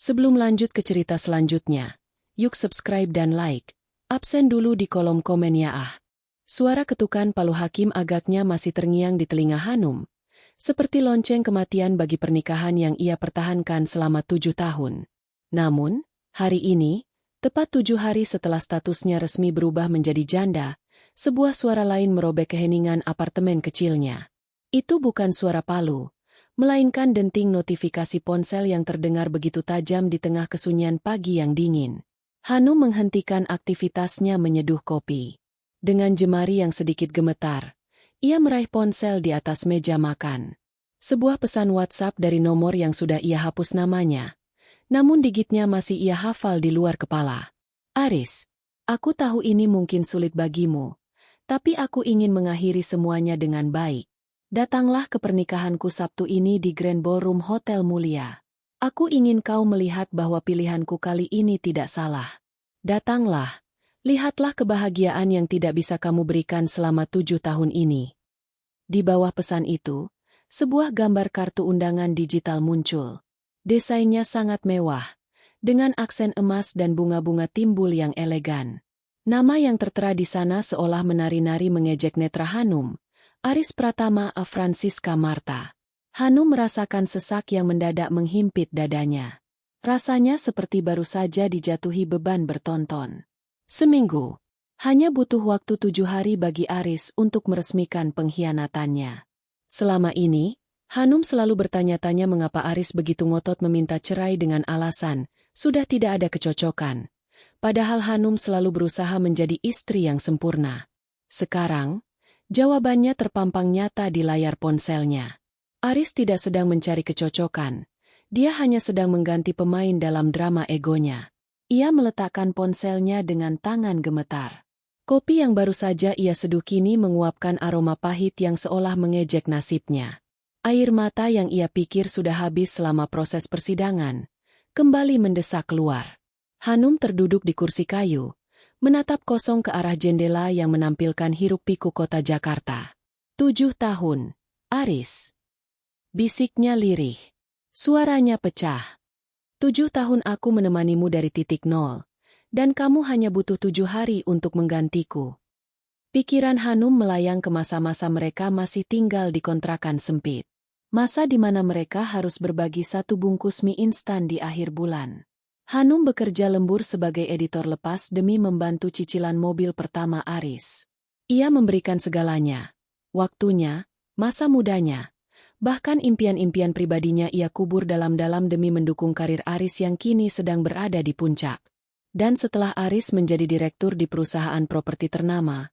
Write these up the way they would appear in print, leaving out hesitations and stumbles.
Sebelum lanjut ke cerita selanjutnya, yuk subscribe dan like. Absen dulu di kolom komen ya ah. Suara ketukan palu hakim agaknya masih terngiang di telinga Hanum. Seperti lonceng kematian bagi pernikahan yang ia pertahankan selama 7 tahun. Namun, hari ini, tepat 7 hari setelah statusnya resmi berubah menjadi janda, sebuah suara lain merobek keheningan apartemen kecilnya. Itu bukan suara palu, melainkan denting notifikasi ponsel yang terdengar begitu tajam di tengah kesunyian pagi yang dingin. Hanum menghentikan aktivitasnya menyeduh kopi. Dengan jemari yang sedikit gemetar, ia meraih ponsel di atas meja makan. Sebuah pesan WhatsApp dari nomor yang sudah ia hapus namanya. Namun digitnya masih ia hafal di luar kepala. Aris, aku tahu ini mungkin sulit bagimu, tapi aku ingin mengakhiri semuanya dengan baik. Datanglah ke pernikahanku Sabtu ini di Grand Ballroom Hotel Mulia. Aku ingin kau melihat bahwa pilihanku kali ini tidak salah. Datanglah. Lihatlah kebahagiaan yang tidak bisa kamu berikan selama 7 tahun ini. Di bawah pesan itu, sebuah gambar kartu undangan digital muncul. Desainnya sangat mewah, dengan aksen emas dan bunga-bunga timbul yang elegan. Nama yang tertera di sana seolah menari-nari mengejek netra Hanum, Aris Pratama A. Francisca Marta. Hanum merasakan sesak yang mendadak menghimpit dadanya. Rasanya seperti baru saja dijatuhi beban bertonton. Seminggu. Hanya butuh waktu 7 hari bagi Aris untuk meresmikan pengkhianatannya. Selama ini, Hanum selalu bertanya-tanya mengapa Aris begitu ngotot meminta cerai dengan alasan, sudah tidak ada kecocokan. Padahal Hanum selalu berusaha menjadi istri yang sempurna. Sekarang, jawabannya terpampang nyata di layar ponselnya. Aris tidak sedang mencari kecocokan. Dia hanya sedang mengganti pemain dalam drama egonya. Ia meletakkan ponselnya dengan tangan gemetar. Kopi yang baru saja ia seduh kini menguapkan aroma pahit yang seolah mengejek nasibnya. Air mata yang ia pikir sudah habis selama proses persidangan, kembali mendesak keluar. Hanum terduduk di kursi kayu, menatap kosong ke arah jendela yang menampilkan hiruk-pikuk kota Jakarta. 7 tahun, Aris. Bisiknya lirih. Suaranya pecah. 7 tahun aku menemanimu dari titik nol, dan kamu hanya butuh 7 hari untuk menggantiku. Pikiran Hanum melayang ke masa-masa mereka masih tinggal di kontrakan sempit. Masa di mana mereka harus berbagi 1 bungkus mie instan di akhir bulan. Hanum bekerja lembur sebagai editor lepas demi membantu cicilan mobil pertama Aris. Ia memberikan segalanya, waktunya, masa mudanya. Bahkan impian-impian pribadinya ia kubur dalam-dalam demi mendukung karir Aris yang kini sedang berada di puncak. Dan setelah Aris menjadi direktur di perusahaan properti ternama,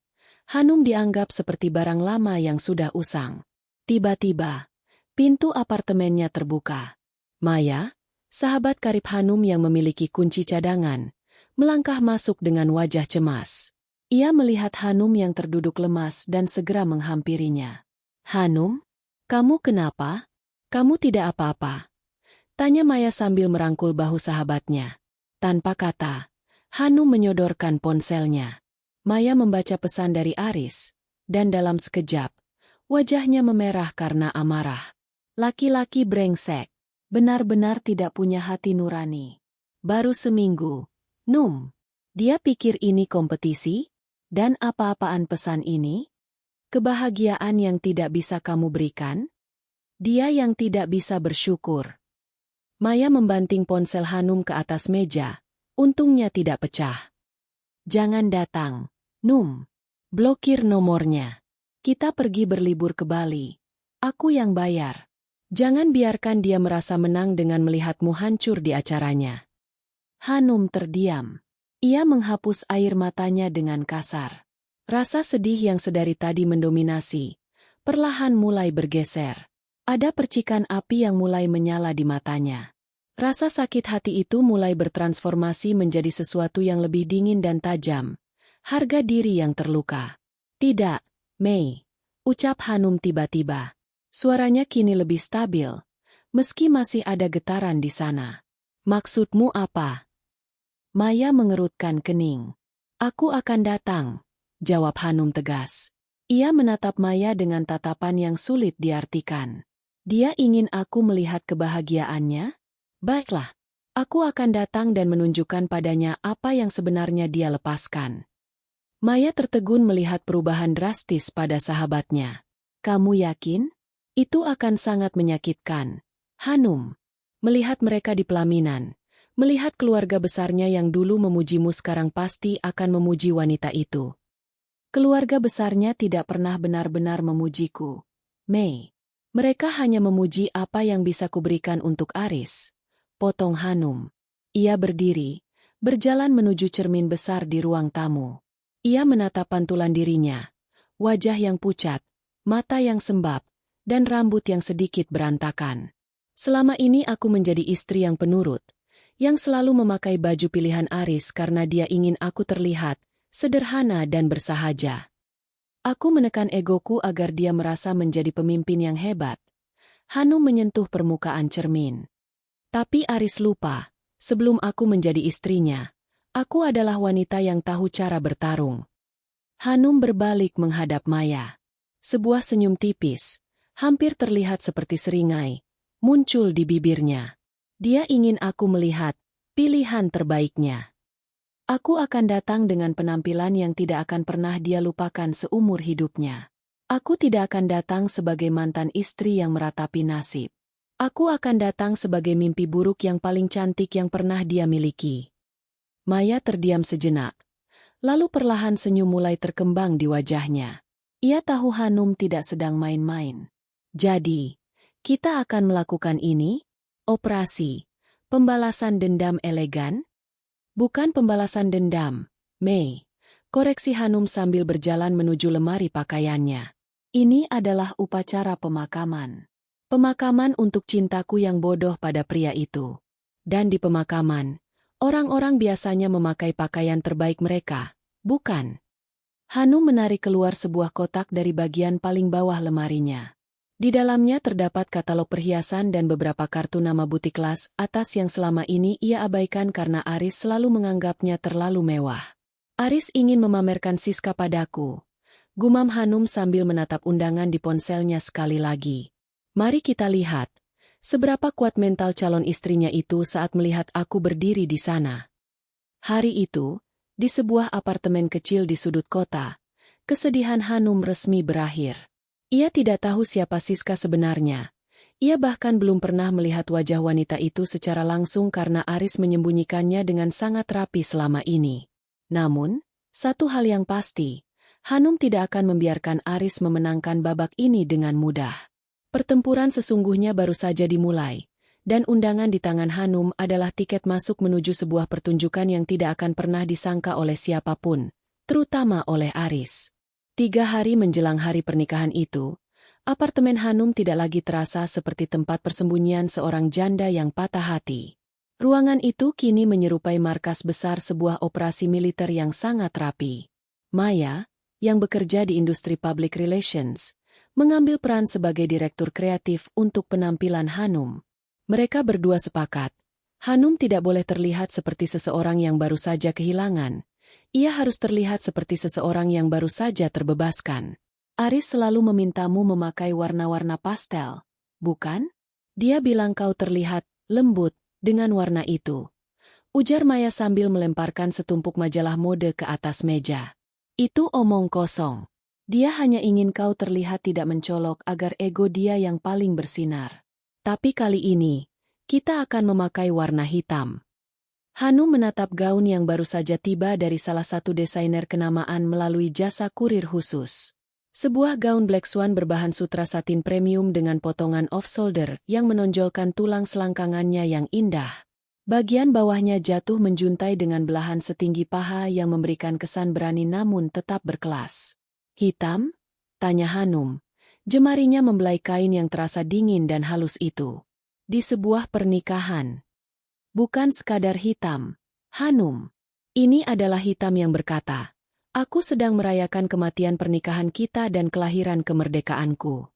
Hanum dianggap seperti barang lama yang sudah usang. Tiba-tiba, pintu apartemennya terbuka. Maya, sahabat karib Hanum yang memiliki kunci cadangan, melangkah masuk dengan wajah cemas. Ia melihat Hanum yang terduduk lemas dan segera menghampirinya. Hanum? Kamu kenapa? Kamu tidak apa-apa? Tanya Maya sambil merangkul bahu sahabatnya. Tanpa kata, Hanum menyodorkan ponselnya. Maya membaca pesan dari Aris, dan dalam sekejap, wajahnya memerah karena amarah. Laki-laki brengsek, benar-benar tidak punya hati nurani. Baru seminggu, Num. Dia pikir ini kompetisi? Dan apa-apaan pesan ini? Kebahagiaan yang tidak bisa kamu berikan? Dia yang tidak bisa bersyukur. Maya membanting ponsel Hanum ke atas meja, untungnya tidak pecah. Jangan datang, Num. Blokir nomornya. Kita pergi berlibur ke Bali. Aku yang bayar. Jangan biarkan dia merasa menang dengan melihatmu hancur di acaranya. Hanum terdiam. Ia menghapus air matanya dengan kasar. Rasa sedih yang sedari tadi mendominasi, perlahan mulai bergeser. Ada percikan api yang mulai menyala di matanya. Rasa sakit hati itu mulai bertransformasi menjadi sesuatu yang lebih dingin dan tajam. Harga diri yang terluka. Tidak, Mei, ucap Hanum tiba-tiba. Suaranya kini lebih stabil, meski masih ada getaran di sana. Maksudmu apa? Maya mengerutkan kening. Aku akan datang, jawab Hanum tegas. Ia menatap Maya dengan tatapan yang sulit diartikan. Dia ingin aku melihat kebahagiaannya? Baiklah, Aku akan datang dan menunjukkan padanya apa yang sebenarnya dia lepaskan. Maya tertegun melihat perubahan drastis pada sahabatnya. Kamu yakin? Itu akan sangat menyakitkan. Hanum. Melihat mereka di pelaminan, melihat keluarga besarnya yang dulu memujimu sekarang pasti akan memuji wanita itu. Keluarga besarnya tidak pernah benar-benar memujiku. Mei. Mereka hanya memuji apa yang bisa kuberikan untuk Aris. Potong Hanum. Ia berdiri, berjalan menuju cermin besar di ruang tamu. Ia menatap pantulan dirinya, wajah yang pucat, mata yang sembab, dan rambut yang sedikit berantakan. Selama ini aku menjadi istri yang penurut, yang selalu memakai baju pilihan Aris karena dia ingin aku terlihat sederhana dan bersahaja. Aku menekan egoku agar dia merasa menjadi pemimpin yang hebat. Hanum menyentuh permukaan cermin. Tapi Aris lupa, sebelum aku menjadi istrinya, aku adalah wanita yang tahu cara bertarung. Hanum berbalik menghadap Maya. Sebuah senyum tipis, hampir terlihat seperti seringai, muncul di bibirnya. Dia ingin aku melihat pilihan terbaiknya. Aku akan datang dengan penampilan yang tidak akan pernah dia lupakan seumur hidupnya. Aku tidak akan datang sebagai mantan istri yang meratapi nasib. Aku akan datang sebagai mimpi buruk yang paling cantik yang pernah dia miliki. Maya terdiam sejenak. Lalu perlahan senyum mulai terkembang di wajahnya. Ia tahu Hanum tidak sedang main-main. Jadi, kita akan melakukan ini? Operasi pembalasan dendam elegan? Bukan pembalasan dendam, Mei. Koreksi Hanum sambil berjalan menuju lemari pakaiannya. Ini adalah upacara pemakaman. Pemakaman untuk cintaku yang bodoh pada pria itu. Dan di pemakaman, orang-orang biasanya memakai pakaian terbaik mereka, bukan? Hanum menarik keluar sebuah kotak dari bagian paling bawah lemarinya. Di dalamnya terdapat katalog perhiasan dan beberapa kartu nama butik kelas atas yang selama ini ia abaikan karena Aris selalu menganggapnya terlalu mewah. Aris ingin memamerkan Siska padaku. Gumam Hanum sambil menatap undangan di ponselnya sekali lagi. Mari kita lihat, seberapa kuat mental calon istrinya itu saat melihat aku berdiri di sana. Hari itu, di sebuah apartemen kecil di sudut kota, kesedihan Hanum resmi berakhir. Ia tidak tahu siapa Siska sebenarnya. Ia bahkan belum pernah melihat wajah wanita itu secara langsung karena Aris menyembunyikannya dengan sangat rapi selama ini. Namun, satu hal yang pasti, Hanum tidak akan membiarkan Aris memenangkan babak ini dengan mudah. Pertempuran sesungguhnya baru saja dimulai, dan undangan di tangan Hanum adalah tiket masuk menuju sebuah pertunjukan yang tidak akan pernah disangka oleh siapapun, terutama oleh Aris. 3 hari menjelang hari pernikahan itu, apartemen Hanum tidak lagi terasa seperti tempat persembunyian seorang janda yang patah hati. Ruangan itu kini menyerupai markas besar sebuah operasi militer yang sangat rapi. Maya, yang bekerja di industri public relations, mengambil peran sebagai direktur kreatif untuk penampilan Hanum. Mereka berdua sepakat, Hanum tidak boleh terlihat seperti seseorang yang baru saja kehilangan. Ia harus terlihat seperti seseorang yang baru saja terbebaskan. Aris selalu memintamu memakai warna-warna pastel, bukan? Dia bilang kau terlihat lembut dengan warna itu. Ujar Maya sambil melemparkan setumpuk majalah mode ke atas meja. Itu omong kosong. Dia hanya ingin kau terlihat tidak mencolok agar ego dia yang paling bersinar. Tapi kali ini, kita akan memakai warna hitam. Hanum menatap gaun yang baru saja tiba dari salah satu desainer kenamaan melalui jasa kurir khusus. Sebuah gaun Black Swan berbahan sutra satin premium dengan potongan off-shoulder yang menonjolkan tulang selangkangannya yang indah. Bagian bawahnya jatuh menjuntai dengan belahan setinggi paha yang memberikan kesan berani namun tetap berkelas. Hitam? Tanya Hanum. Jemarinya membelai kain yang terasa dingin dan halus itu. Di sebuah pernikahan. Bukan sekadar hitam. Hanum. Ini adalah hitam yang berkata, aku sedang merayakan kematian pernikahan kita dan kelahiran kemerdekaanku.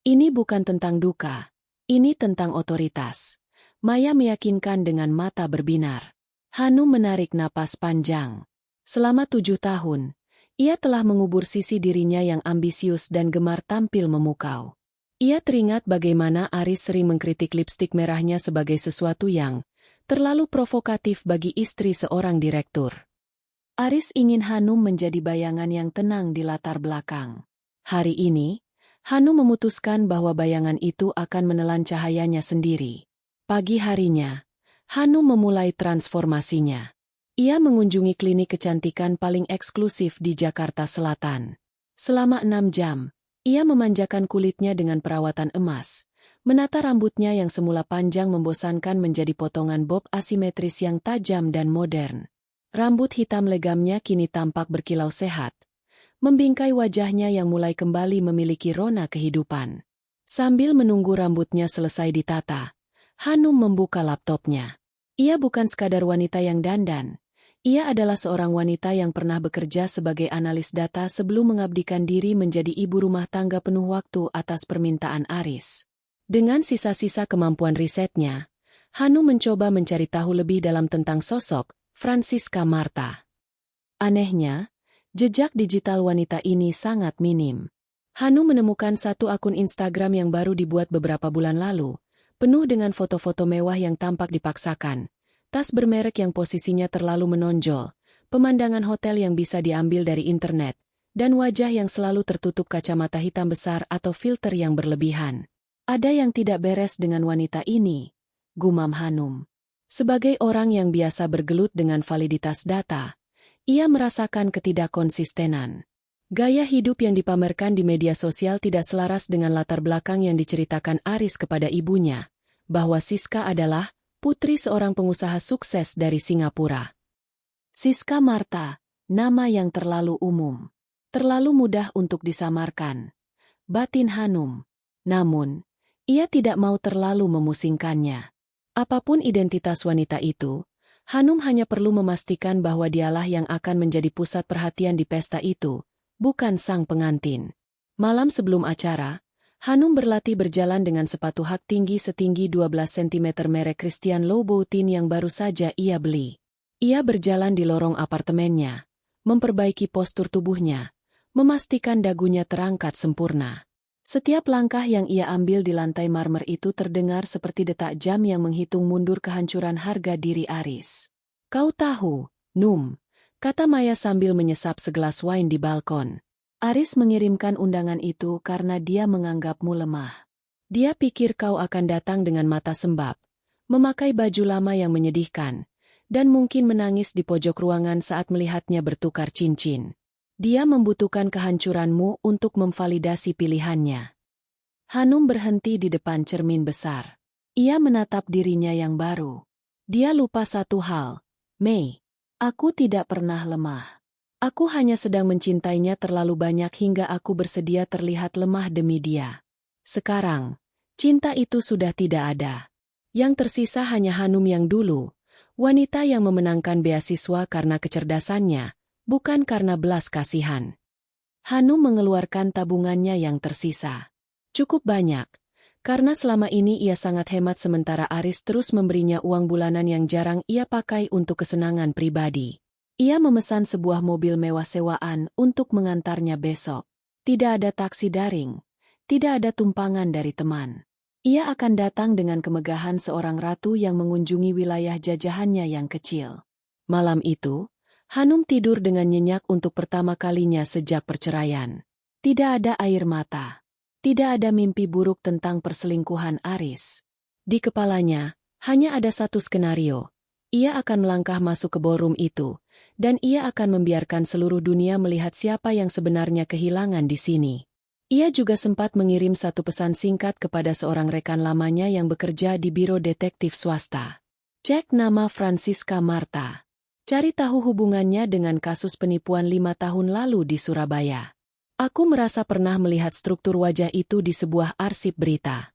Ini bukan tentang duka. Ini tentang otoritas. Maya meyakinkan dengan mata berbinar. Hanum menarik napas panjang. Selama 7 tahun, ia telah mengubur sisi dirinya yang ambisius dan gemar tampil memukau. Ia teringat bagaimana Aris sering mengkritik lipstik merahnya sebagai sesuatu yang Terlalu provokatif bagi istri seorang direktur. Aris ingin Hanum menjadi bayangan yang tenang di latar belakang. Hari ini, Hanum memutuskan bahwa bayangan itu akan menelan cahayanya sendiri. Pagi harinya, Hanum memulai transformasinya. Ia mengunjungi klinik kecantikan paling eksklusif di Jakarta Selatan. Selama 6 jam, ia memanjakan kulitnya dengan perawatan emas. Menata rambutnya yang semula panjang membosankan menjadi potongan bob asimetris yang tajam dan modern. Rambut hitam legamnya kini tampak berkilau sehat, membingkai wajahnya yang mulai kembali memiliki rona kehidupan. Sambil menunggu rambutnya selesai ditata, Hanum membuka laptopnya. Ia bukan sekadar wanita yang dandan. Ia adalah seorang wanita yang pernah bekerja sebagai analis data sebelum mengabdikan diri menjadi ibu rumah tangga penuh waktu atas permintaan Aris. Dengan sisa-sisa kemampuan risetnya, Hanum mencoba mencari tahu lebih dalam tentang sosok Francisca Marta. Anehnya, jejak digital wanita ini sangat minim. Hanum menemukan satu akun Instagram yang baru dibuat beberapa bulan lalu, penuh dengan foto-foto mewah yang tampak dipaksakan, tas bermerek yang posisinya terlalu menonjol, pemandangan hotel yang bisa diambil dari internet, dan wajah yang selalu tertutup kacamata hitam besar atau filter yang berlebihan. Ada yang tidak beres dengan wanita ini, gumam Hanum. Sebagai orang yang biasa bergelut dengan validitas data, ia merasakan ketidakkonsistenan. Gaya hidup yang dipamerkan di media sosial tidak selaras dengan latar belakang yang diceritakan Aris kepada ibunya, bahwa Siska adalah putri seorang pengusaha sukses dari Singapura. Siska Marta, nama yang terlalu umum, terlalu mudah untuk disamarkan, batin Hanum. Namun, ia tidak mau terlalu memusingkannya. Apapun identitas wanita itu, Hanum hanya perlu memastikan bahwa dialah yang akan menjadi pusat perhatian di pesta itu, bukan sang pengantin. Malam sebelum acara, Hanum berlatih berjalan dengan sepatu hak tinggi setinggi 12 cm merek Christian Louboutin yang baru saja ia beli. Ia berjalan di lorong apartemennya, memperbaiki postur tubuhnya, memastikan dagunya terangkat sempurna. Setiap langkah yang ia ambil di lantai marmer itu terdengar seperti detak jam yang menghitung mundur kehancuran harga diri Aris. "Kau tahu, Num," kata Maya sambil menyesap segelas wine di balkon. "Aris mengirimkan undangan itu karena dia menganggapmu lemah. Dia pikir kau akan datang dengan mata sembab, memakai baju lama yang menyedihkan, dan mungkin menangis di pojok ruangan saat melihatnya bertukar cincin. Dia membutuhkan kehancuranmu untuk memvalidasi pilihannya." Hanum berhenti di depan cermin besar. Ia menatap dirinya yang baru. Dia lupa satu hal. "Mei, aku tidak pernah lemah. Aku hanya sedang mencintainya terlalu banyak hingga aku bersedia terlihat lemah demi dia. Sekarang, cinta itu sudah tidak ada. Yang tersisa hanya Hanum yang dulu, wanita yang memenangkan beasiswa karena kecerdasannya, bukan karena belas kasihan." Hanum mengeluarkan tabungannya yang tersisa. Cukup banyak, karena selama ini ia sangat hemat sementara Aris terus memberinya uang bulanan yang jarang ia pakai untuk kesenangan pribadi. Ia memesan sebuah mobil mewah sewaan untuk mengantarnya besok. Tidak ada taksi daring, tidak ada tumpangan dari teman. Ia akan datang dengan kemegahan seorang ratu yang mengunjungi wilayah jajahannya yang kecil. Malam itu, Hanum tidur dengan nyenyak untuk pertama kalinya sejak perceraian. Tidak ada air mata. Tidak ada mimpi buruk tentang perselingkuhan Aris. Di kepalanya, hanya ada satu skenario. Ia akan melangkah masuk ke ballroom itu, dan ia akan membiarkan seluruh dunia melihat siapa yang sebenarnya kehilangan di sini. Ia juga sempat mengirim satu pesan singkat kepada seorang rekan lamanya yang bekerja di biro detektif swasta. "Cek nama Francisca Marta. Cari tahu hubungannya dengan kasus penipuan 5 tahun lalu di Surabaya. Aku merasa pernah melihat struktur wajah itu di sebuah arsip berita."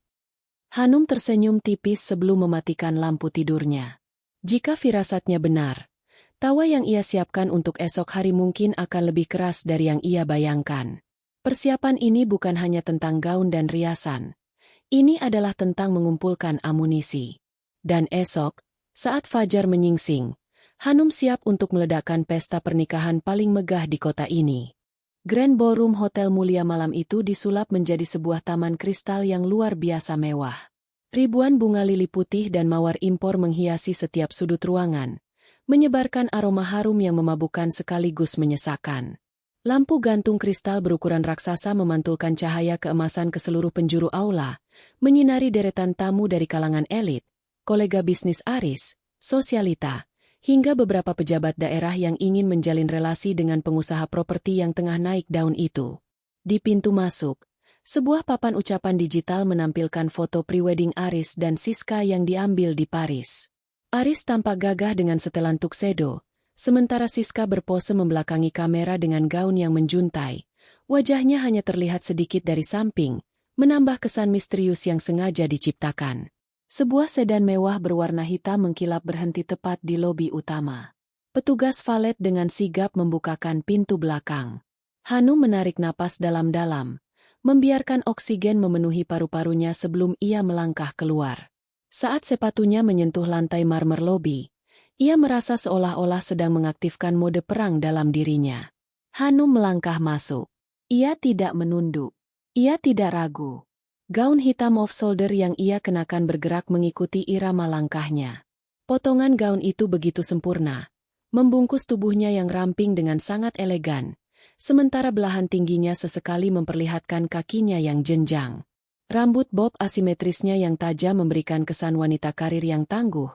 Hanum tersenyum tipis sebelum mematikan lampu tidurnya. Jika firasatnya benar, tawa yang ia siapkan untuk esok hari mungkin akan lebih keras dari yang ia bayangkan. Persiapan ini bukan hanya tentang gaun dan riasan. Ini adalah tentang mengumpulkan amunisi. Dan esok, saat fajar menyingsing, Hanum siap untuk meledakkan pesta pernikahan paling megah di kota ini. Grand Ballroom Hotel Mulia malam itu disulap menjadi sebuah taman kristal yang luar biasa mewah. Ribuan bunga lili putih dan mawar impor menghiasi setiap sudut ruangan, menyebarkan aroma harum yang memabukkan sekaligus menyesakan. Lampu gantung kristal berukuran raksasa memantulkan cahaya keemasan ke seluruh penjuru aula, menyinari deretan tamu dari kalangan elit, kolega bisnis Aris, sosialita, hingga beberapa pejabat daerah yang ingin menjalin relasi dengan pengusaha properti yang tengah naik daun itu. Di pintu masuk, sebuah papan ucapan digital menampilkan foto prewedding Aris dan Siska yang diambil di Paris. Aris tampak gagah dengan setelan tuxedo, sementara Siska berpose membelakangi kamera dengan gaun yang menjuntai. Wajahnya hanya terlihat sedikit dari samping, menambah kesan misterius yang sengaja diciptakan. Sebuah sedan mewah berwarna hitam mengkilap berhenti tepat di lobi utama. Petugas valet dengan sigap membukakan pintu belakang. Hanum menarik napas dalam-dalam, membiarkan oksigen memenuhi paru-parunya sebelum ia melangkah keluar. Saat sepatunya menyentuh lantai marmer lobi, ia merasa seolah-olah sedang mengaktifkan mode perang dalam dirinya. Hanum melangkah masuk. Ia tidak menunduk. Ia tidak ragu. Gaun hitam off-shoulder yang ia kenakan bergerak mengikuti irama langkahnya. Potongan gaun itu begitu sempurna, membungkus tubuhnya yang ramping dengan sangat elegan, sementara belahan tingginya sesekali memperlihatkan kakinya yang jenjang. Rambut bob asimetrisnya yang tajam memberikan kesan wanita karir yang tangguh,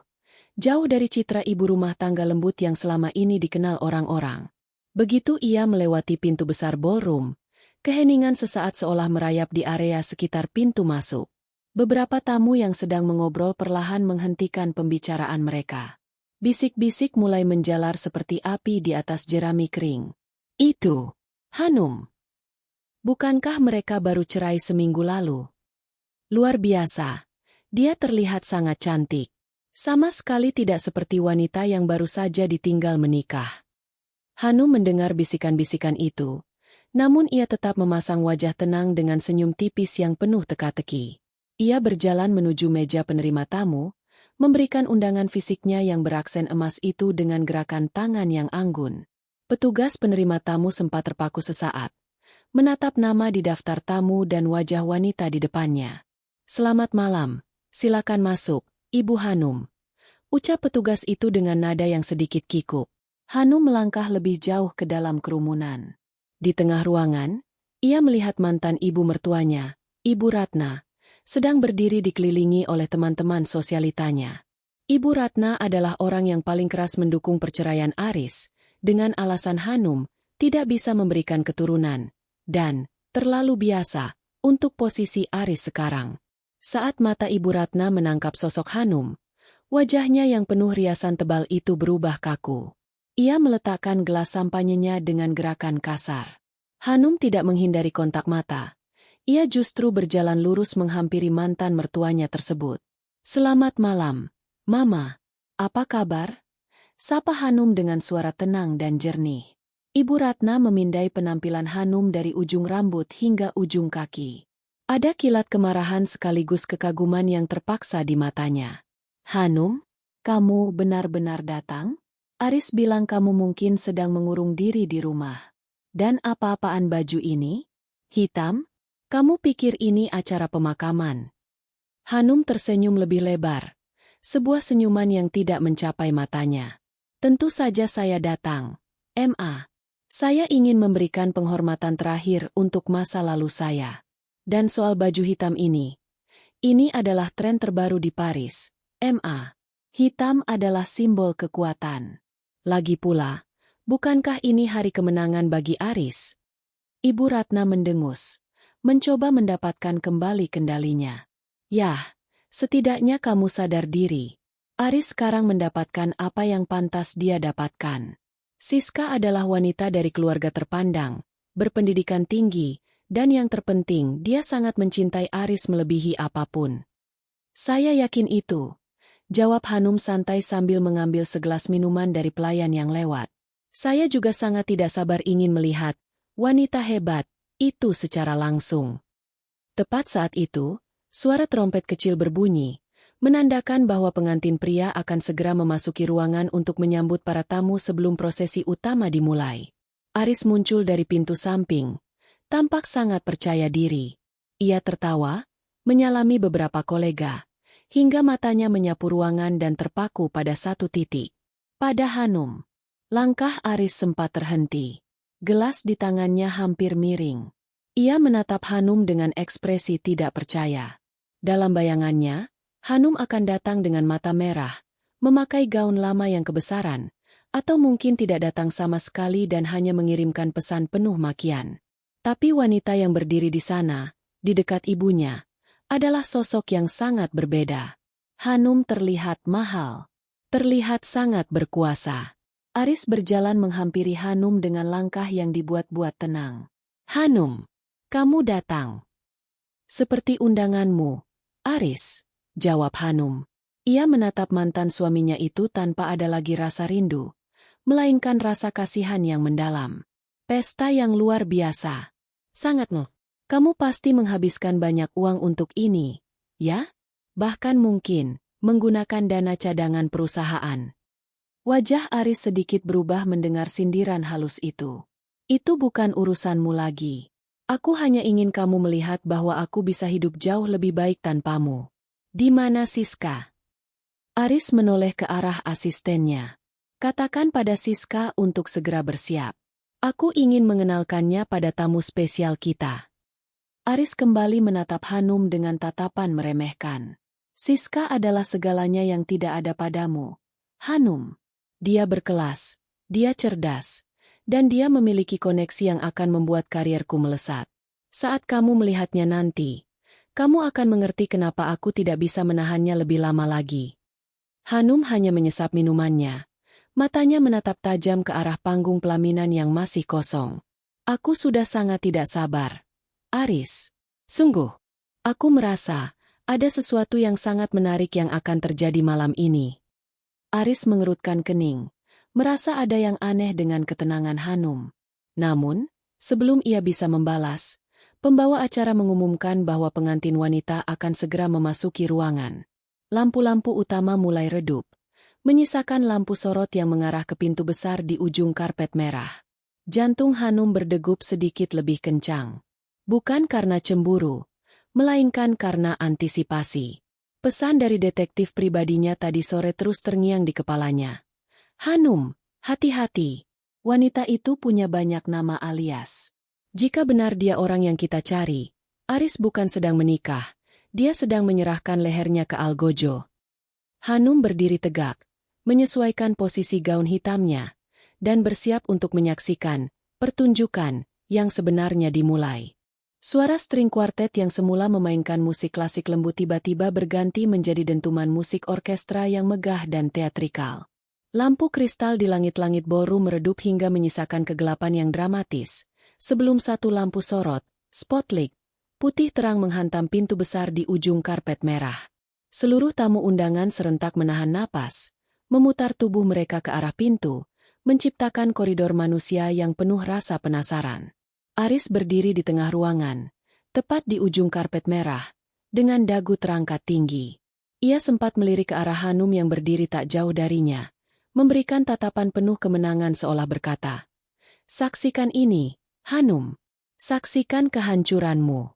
jauh dari citra ibu rumah tangga lembut yang selama ini dikenal orang-orang. Begitu ia melewati pintu besar ballroom, keheningan sesaat seolah merayap di area sekitar pintu masuk. Beberapa tamu yang sedang mengobrol perlahan menghentikan pembicaraan mereka. Bisik-bisik mulai menjalar seperti api di atas jerami kering. Itu, Hanum. Bukankah mereka baru cerai seminggu lalu? Luar biasa. Dia terlihat sangat cantik. Sama sekali tidak seperti wanita yang baru saja ditinggal menikah. Hanum mendengar bisikan-bisikan itu, namun ia tetap memasang wajah tenang dengan senyum tipis yang penuh teka-teki. Ia berjalan menuju meja penerima tamu, memberikan undangan fisiknya yang beraksen emas itu dengan gerakan tangan yang anggun. Petugas penerima tamu sempat terpaku sesaat, menatap nama di daftar tamu dan wajah wanita di depannya. "Selamat malam, silakan masuk, Ibu Hanum," ucap petugas itu dengan nada yang sedikit kikuk. Hanum melangkah lebih jauh ke dalam kerumunan. Di tengah ruangan, ia melihat mantan ibu mertuanya, Ibu Ratna, sedang berdiri dikelilingi oleh teman-teman sosialitanya. Ibu Ratna adalah orang yang paling keras mendukung perceraian Aris, dengan alasan Hanum tidak bisa memberikan keturunan, dan terlalu biasa untuk posisi Aris sekarang. Saat mata Ibu Ratna menangkap sosok Hanum, wajahnya yang penuh riasan tebal itu berubah kaku. Ia meletakkan gelas sampanyenya dengan gerakan kasar. Hanum tidak menghindari kontak mata. Ia justru berjalan lurus menghampiri mantan mertuanya tersebut. "Selamat malam, Mama. Apa kabar?" sapa Hanum dengan suara tenang dan jernih. Ibu Ratna memindai penampilan Hanum dari ujung rambut hingga ujung kaki. Ada kilat kemarahan sekaligus kekaguman yang terpaksa di matanya. "Hanum, kamu benar-benar datang? Aris bilang kamu mungkin sedang mengurung diri di rumah. Dan apa-apaan baju ini? Hitam? Kamu pikir ini acara pemakaman?" Hanum tersenyum lebih lebar, sebuah senyuman yang tidak mencapai matanya. "Tentu saja saya datang, Ma. Saya ingin memberikan penghormatan terakhir untuk masa lalu saya. Dan soal baju hitam ini adalah tren terbaru di Paris, Ma. Hitam adalah simbol kekuatan. Lagi pula, bukankah ini hari kemenangan bagi Aris?" Ibu Ratna mendengus, mencoba mendapatkan kembali kendalinya. "Yah, setidaknya kamu sadar diri. Aris sekarang mendapatkan apa yang pantas dia dapatkan. Siska adalah wanita dari keluarga terpandang, berpendidikan tinggi, dan yang terpenting dia sangat mencintai Aris melebihi apapun." "Saya yakin itu," jawab Hanum santai sambil mengambil segelas minuman dari pelayan yang lewat. "Saya juga sangat tidak sabar ingin melihat wanita hebat itu secara langsung." Tepat saat itu, suara trompet kecil berbunyi, menandakan bahwa pengantin pria akan segera memasuki ruangan untuk menyambut para tamu sebelum prosesi utama dimulai. Aris muncul dari pintu samping, tampak sangat percaya diri. Ia tertawa, menyalami beberapa kolega, hingga matanya menyapu ruangan dan terpaku pada satu titik. Pada Hanum. Langkah Aris sempat terhenti. Gelas di tangannya hampir miring. Ia menatap Hanum dengan ekspresi tidak percaya. Dalam bayangannya, Hanum akan datang dengan mata merah, memakai gaun lama yang kebesaran, atau mungkin tidak datang sama sekali dan hanya mengirimkan pesan penuh makian. Tapi wanita yang berdiri di sana, di dekat ibunya, adalah sosok yang sangat berbeda. Hanum terlihat mahal, terlihat sangat berkuasa. Aris berjalan menghampiri Hanum dengan langkah yang dibuat-buat tenang. "Hanum, kamu datang." "Seperti undanganmu, Aris," jawab Hanum. Ia menatap mantan suaminya itu tanpa ada lagi rasa rindu, melainkan rasa kasihan yang mendalam. "Pesta yang luar biasa. Sangat loh. Kamu pasti menghabiskan banyak uang untuk ini, ya? Bahkan mungkin menggunakan dana cadangan perusahaan." Wajah Aris sedikit berubah mendengar sindiran halus itu. "Itu bukan urusanmu lagi. Aku hanya ingin kamu melihat bahwa aku bisa hidup jauh lebih baik tanpamu." "Di mana Siska?" Aris menoleh ke arah asistennya. "Katakan pada Siska untuk segera bersiap. Aku ingin mengenalkannya pada tamu spesial kita." Aris kembali menatap Hanum dengan tatapan meremehkan. "Siska adalah segalanya yang tidak ada padamu, Hanum. Dia berkelas, dia cerdas, dan dia memiliki koneksi yang akan membuat karierku melesat. Saat kamu melihatnya nanti, kamu akan mengerti kenapa aku tidak bisa menahannya lebih lama lagi." Hanum hanya menyesap minumannya. Matanya menatap tajam ke arah panggung pelaminan yang masih kosong. "Aku sudah sangat tidak sabar, Aris. Sungguh, aku merasa ada sesuatu yang sangat menarik yang akan terjadi malam ini." Aris mengerutkan kening, merasa ada yang aneh dengan ketenangan Hanum. Namun, sebelum ia bisa membalas, pembawa acara mengumumkan bahwa pengantin wanita akan segera memasuki ruangan. Lampu-lampu utama mulai redup, menyisakan lampu sorot yang mengarah ke pintu besar di ujung karpet merah. Jantung Hanum berdegup sedikit lebih kencang. Bukan karena cemburu, melainkan karena antisipasi. Pesan dari detektif pribadinya tadi sore terus terngiang di kepalanya. "Hanum, hati-hati. Wanita itu punya banyak nama alias. Jika benar dia orang yang kita cari, Aris bukan sedang menikah, dia sedang menyerahkan lehernya ke Algojo." Hanum berdiri tegak, menyesuaikan posisi gaun hitamnya, dan bersiap untuk menyaksikan pertunjukan yang sebenarnya dimulai. Suara string kuartet yang semula memainkan musik klasik lembut tiba-tiba berganti menjadi dentuman musik orkestra yang megah dan teatrikal. Lampu kristal di langit-langit ballroom meredup hingga menyisakan kegelapan yang dramatis, sebelum satu lampu sorot, spotlight, putih terang menghantam pintu besar di ujung karpet merah. Seluruh tamu undangan serentak menahan napas, memutar tubuh mereka ke arah pintu, menciptakan koridor manusia yang penuh rasa penasaran. Aris berdiri di tengah ruangan, tepat di ujung karpet merah, dengan dagu terangkat tinggi. Ia sempat melirik ke arah Hanum yang berdiri tak jauh darinya, memberikan tatapan penuh kemenangan seolah berkata, "Saksikan ini, Hanum. Saksikan kehancuranmu."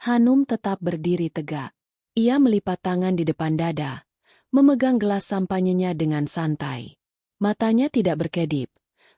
Hanum tetap berdiri tegak. Ia melipat tangan di depan dada, memegang gelas sampanyenya dengan santai. Matanya tidak berkedip,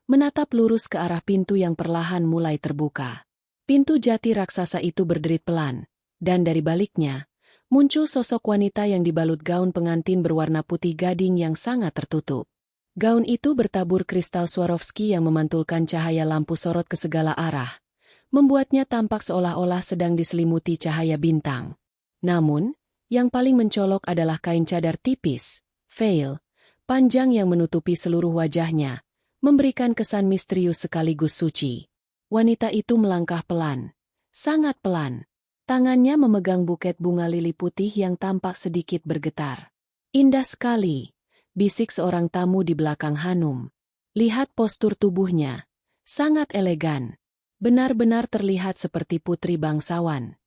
menatap lurus ke arah pintu yang perlahan mulai terbuka. Pintu jati raksasa itu berderit pelan, dan dari baliknya, muncul sosok wanita yang dibalut gaun pengantin berwarna putih gading yang sangat tertutup. Gaun itu bertabur kristal Swarovski yang memantulkan cahaya lampu sorot ke segala arah, membuatnya tampak seolah-olah sedang diselimuti cahaya bintang. Namun, yang paling mencolok adalah kain cadar tipis, veil, panjang yang menutupi seluruh wajahnya, memberikan kesan misterius sekaligus suci. Wanita itu melangkah pelan, sangat pelan. Tangannya memegang buket bunga lili putih yang tampak sedikit bergetar. "Indah sekali," bisik seorang tamu di belakang Hanum. "Lihat postur tubuhnya, sangat elegan. Benar-benar terlihat seperti putri bangsawan."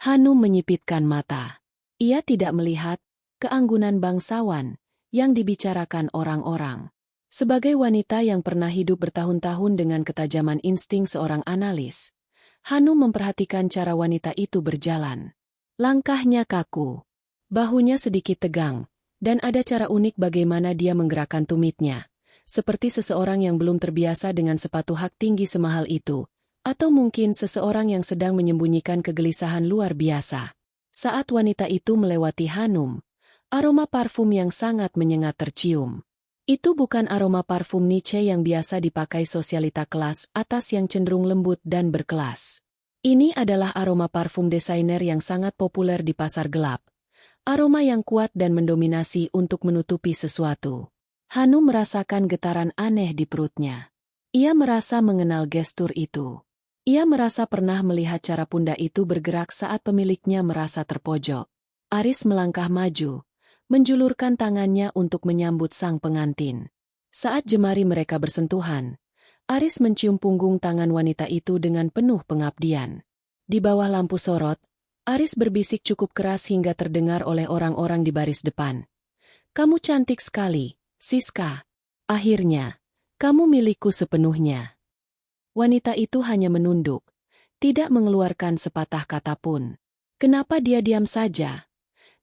Hanum menyipitkan mata. Ia tidak melihat keanggunan bangsawan yang dibicarakan orang-orang. Sebagai wanita yang pernah hidup bertahun-tahun dengan ketajaman insting seorang analis, Hanum memperhatikan cara wanita itu berjalan. Langkahnya kaku, Bahunya sedikit tegang, dan ada cara unik bagaimana dia menggerakkan tumitnya. Seperti seseorang yang belum terbiasa dengan sepatu hak tinggi semahal itu, atau mungkin seseorang yang sedang menyembunyikan kegelisahan luar biasa. Saat wanita itu melewati Hanum, aroma parfum yang sangat menyengat tercium. Itu bukan aroma parfum Niche yang biasa dipakai sosialita kelas atas yang cenderung lembut dan berkelas. Ini adalah aroma parfum desainer yang sangat populer di pasar gelap. Aroma yang kuat dan mendominasi untuk menutupi sesuatu. Hanum merasakan getaran aneh di perutnya. Ia merasa mengenal gestur itu. Ia merasa pernah melihat cara pundak itu bergerak saat pemiliknya merasa terpojok. Aris melangkah maju, menjulurkan tangannya untuk menyambut sang pengantin. Saat jemari mereka bersentuhan, Aris mencium punggung tangan wanita itu dengan penuh pengabdian. Di bawah lampu sorot, Aris berbisik cukup keras hingga terdengar oleh orang-orang di baris depan. "Kamu cantik sekali, Siska. Akhirnya, kamu milikku sepenuhnya." Wanita itu hanya menunduk, tidak mengeluarkan sepatah kata pun. "Kenapa dia diam saja?"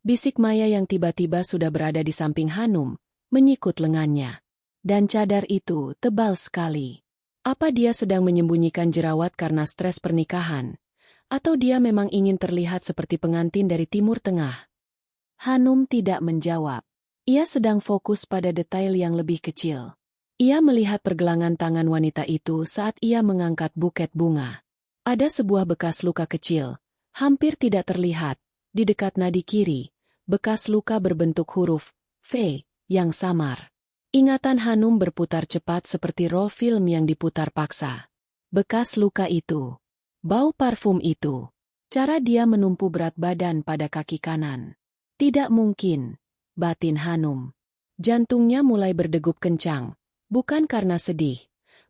Bisik Maya yang tiba-tiba sudah berada di samping Hanum, menyikut lengannya. Dan cadar itu tebal sekali. Apa dia sedang menyembunyikan jerawat karena stres pernikahan? Atau dia memang ingin terlihat seperti pengantin dari Timur Tengah? Hanum tidak menjawab. Ia sedang fokus pada detail yang lebih kecil. Ia melihat pergelangan tangan wanita itu saat ia mengangkat buket bunga. Ada sebuah bekas luka kecil, hampir tidak terlihat, di dekat nadi kiri, bekas luka berbentuk huruf V yang samar. Ingatan Hanum berputar cepat seperti roll film yang diputar paksa. Bekas luka itu. Bau parfum itu. Cara dia menumpu berat badan pada kaki kanan. Tidak mungkin, batin Hanum. Jantungnya mulai berdegup kencang, bukan karena sedih,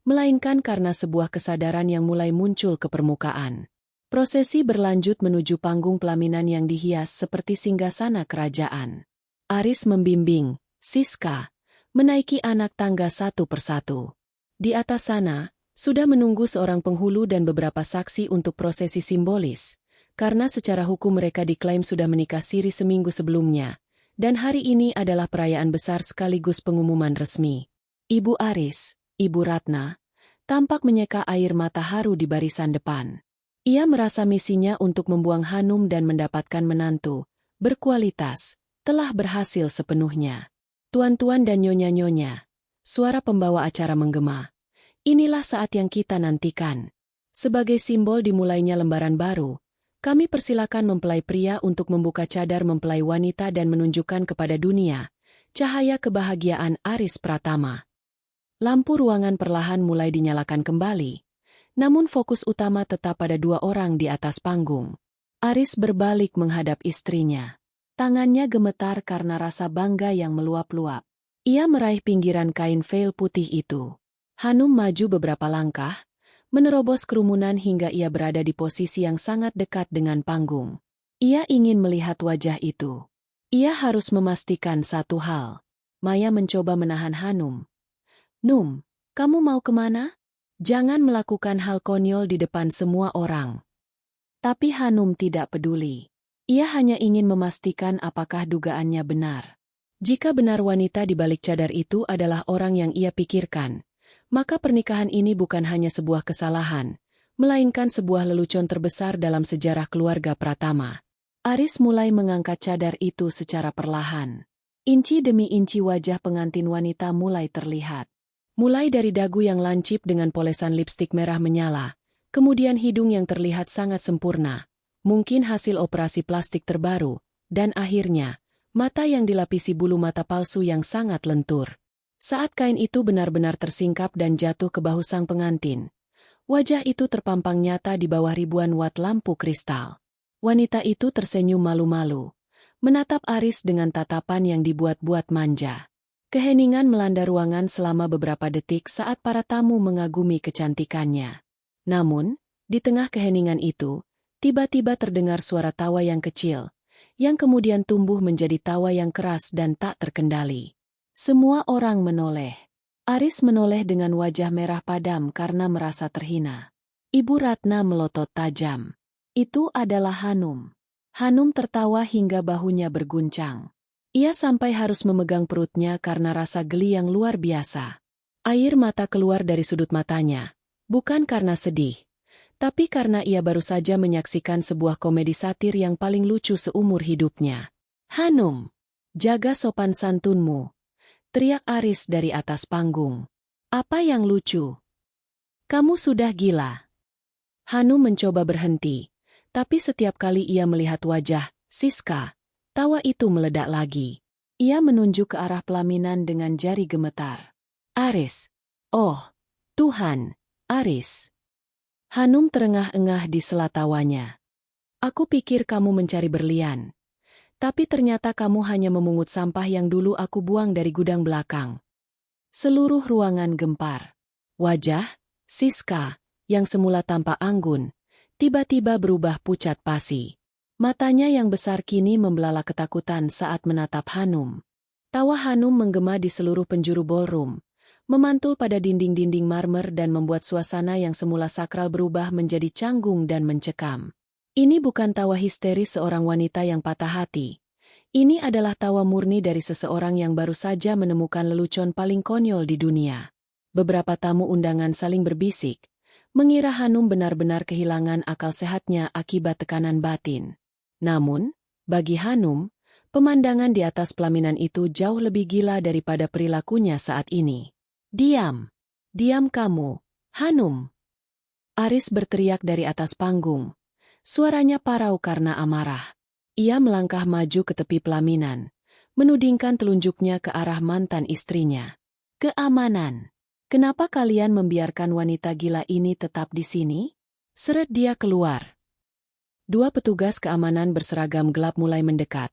melainkan karena sebuah kesadaran yang mulai muncul ke permukaan. Prosesi berlanjut menuju panggung pelaminan yang dihias seperti singgasana kerajaan. Aris membimbing Siska menaiki anak tangga satu persatu. Di atas sana, sudah menunggu seorang penghulu dan beberapa saksi untuk prosesi simbolis, karena secara hukum mereka diklaim sudah menikah siri seminggu sebelumnya, dan hari ini adalah perayaan besar sekaligus pengumuman resmi. Ibu Aris, Ibu Ratna, tampak menyeka air mata haru di barisan depan. Ia merasa misinya untuk membuang Hanum dan mendapatkan menantu berkualitas telah berhasil sepenuhnya. Tuan-tuan dan nyonya-nyonya, suara pembawa acara menggema. Inilah saat yang kita nantikan. Sebagai simbol dimulainya lembaran baru, kami persilakan mempelai pria untuk membuka cadar mempelai wanita dan menunjukkan kepada dunia cahaya kebahagiaan Aris Pratama. Lampu ruangan perlahan mulai dinyalakan kembali, namun fokus utama tetap pada dua orang di atas panggung. Aris berbalik menghadap istrinya. Tangannya gemetar karena rasa bangga yang meluap-luap. Ia meraih pinggiran kain veil putih itu. Hanum maju beberapa langkah, menerobos kerumunan hingga ia berada di posisi yang sangat dekat dengan panggung. Ia ingin melihat wajah itu. Ia harus memastikan satu hal. Maya mencoba menahan Hanum. "Num, kamu mau kemana? Jangan melakukan hal konyol di depan semua orang." Tapi Hanum tidak peduli. Ia hanya ingin memastikan apakah dugaannya benar. Jika benar wanita di balik cadar itu adalah orang yang ia pikirkan, maka pernikahan ini bukan hanya sebuah kesalahan, melainkan sebuah lelucon terbesar dalam sejarah keluarga Pratama. Aris mulai mengangkat cadar itu secara perlahan. Inci demi inci wajah pengantin wanita mulai terlihat. Mulai dari dagu yang lancip dengan polesan lipstik merah menyala, kemudian hidung yang terlihat sangat sempurna, mungkin hasil operasi plastik terbaru, dan akhirnya, mata yang dilapisi bulu mata palsu yang sangat lentur. Saat kain itu benar-benar tersingkap dan jatuh ke bahu sang pengantin, wajah itu terpampang nyata di bawah ribuan watt lampu kristal. Wanita itu tersenyum malu-malu, menatap Aris dengan tatapan yang dibuat-buat manja. Keheningan melanda ruangan selama beberapa detik saat para tamu mengagumi kecantikannya. Namun, di tengah keheningan itu, tiba-tiba terdengar suara tawa yang kecil, yang kemudian tumbuh menjadi tawa yang keras dan tak terkendali. Semua orang menoleh. Aris menoleh dengan wajah merah padam karena merasa terhina. Ibu Ratna melotot tajam. Itu adalah Hanum. Hanum tertawa hingga bahunya berguncang. Ia sampai harus memegang perutnya karena rasa geli yang luar biasa. Air mata keluar dari sudut matanya, bukan karena sedih, tapi karena ia baru saja menyaksikan sebuah komedi satir yang paling lucu seumur hidupnya. "Hanum, jaga sopan santunmu," teriak Aris dari atas panggung. "Apa yang lucu? Kamu sudah gila." Hanum mencoba berhenti, tapi setiap kali ia melihat wajah Siska, tawa itu meledak lagi. Ia menunjuk ke arah pelaminan dengan jari gemetar. "Aris! Oh, Tuhan, Aris!" Hanum terengah-engah di sela tawanya. "Aku pikir kamu mencari berlian. Tapi ternyata kamu hanya memungut sampah yang dulu aku buang dari gudang belakang." Seluruh ruangan gempar. Wajah Siska, yang semula tampak anggun, tiba-tiba berubah pucat pasi. Matanya yang besar kini membelalak ketakutan saat menatap Hanum. Tawa Hanum menggema di seluruh penjuru ballroom, memantul pada dinding-dinding marmer dan membuat suasana yang semula sakral berubah menjadi canggung dan mencekam. Ini bukan tawa histeris seorang wanita yang patah hati. Ini adalah tawa murni dari seseorang yang baru saja menemukan lelucon paling konyol di dunia. Beberapa tamu undangan saling berbisik, mengira Hanum benar-benar kehilangan akal sehatnya akibat tekanan batin. Namun, bagi Hanum, pemandangan di atas pelaminan itu jauh lebih gila daripada perilakunya saat ini. "Diam! Diam kamu, Hanum!" Aris berteriak dari atas panggung. Suaranya parau karena amarah. Ia melangkah maju ke tepi pelaminan, menudingkan telunjuknya ke arah mantan istrinya. "Keamanan! Kenapa kalian membiarkan wanita gila ini tetap di sini?" Seret dia keluar. Dua petugas keamanan berseragam gelap mulai mendekat.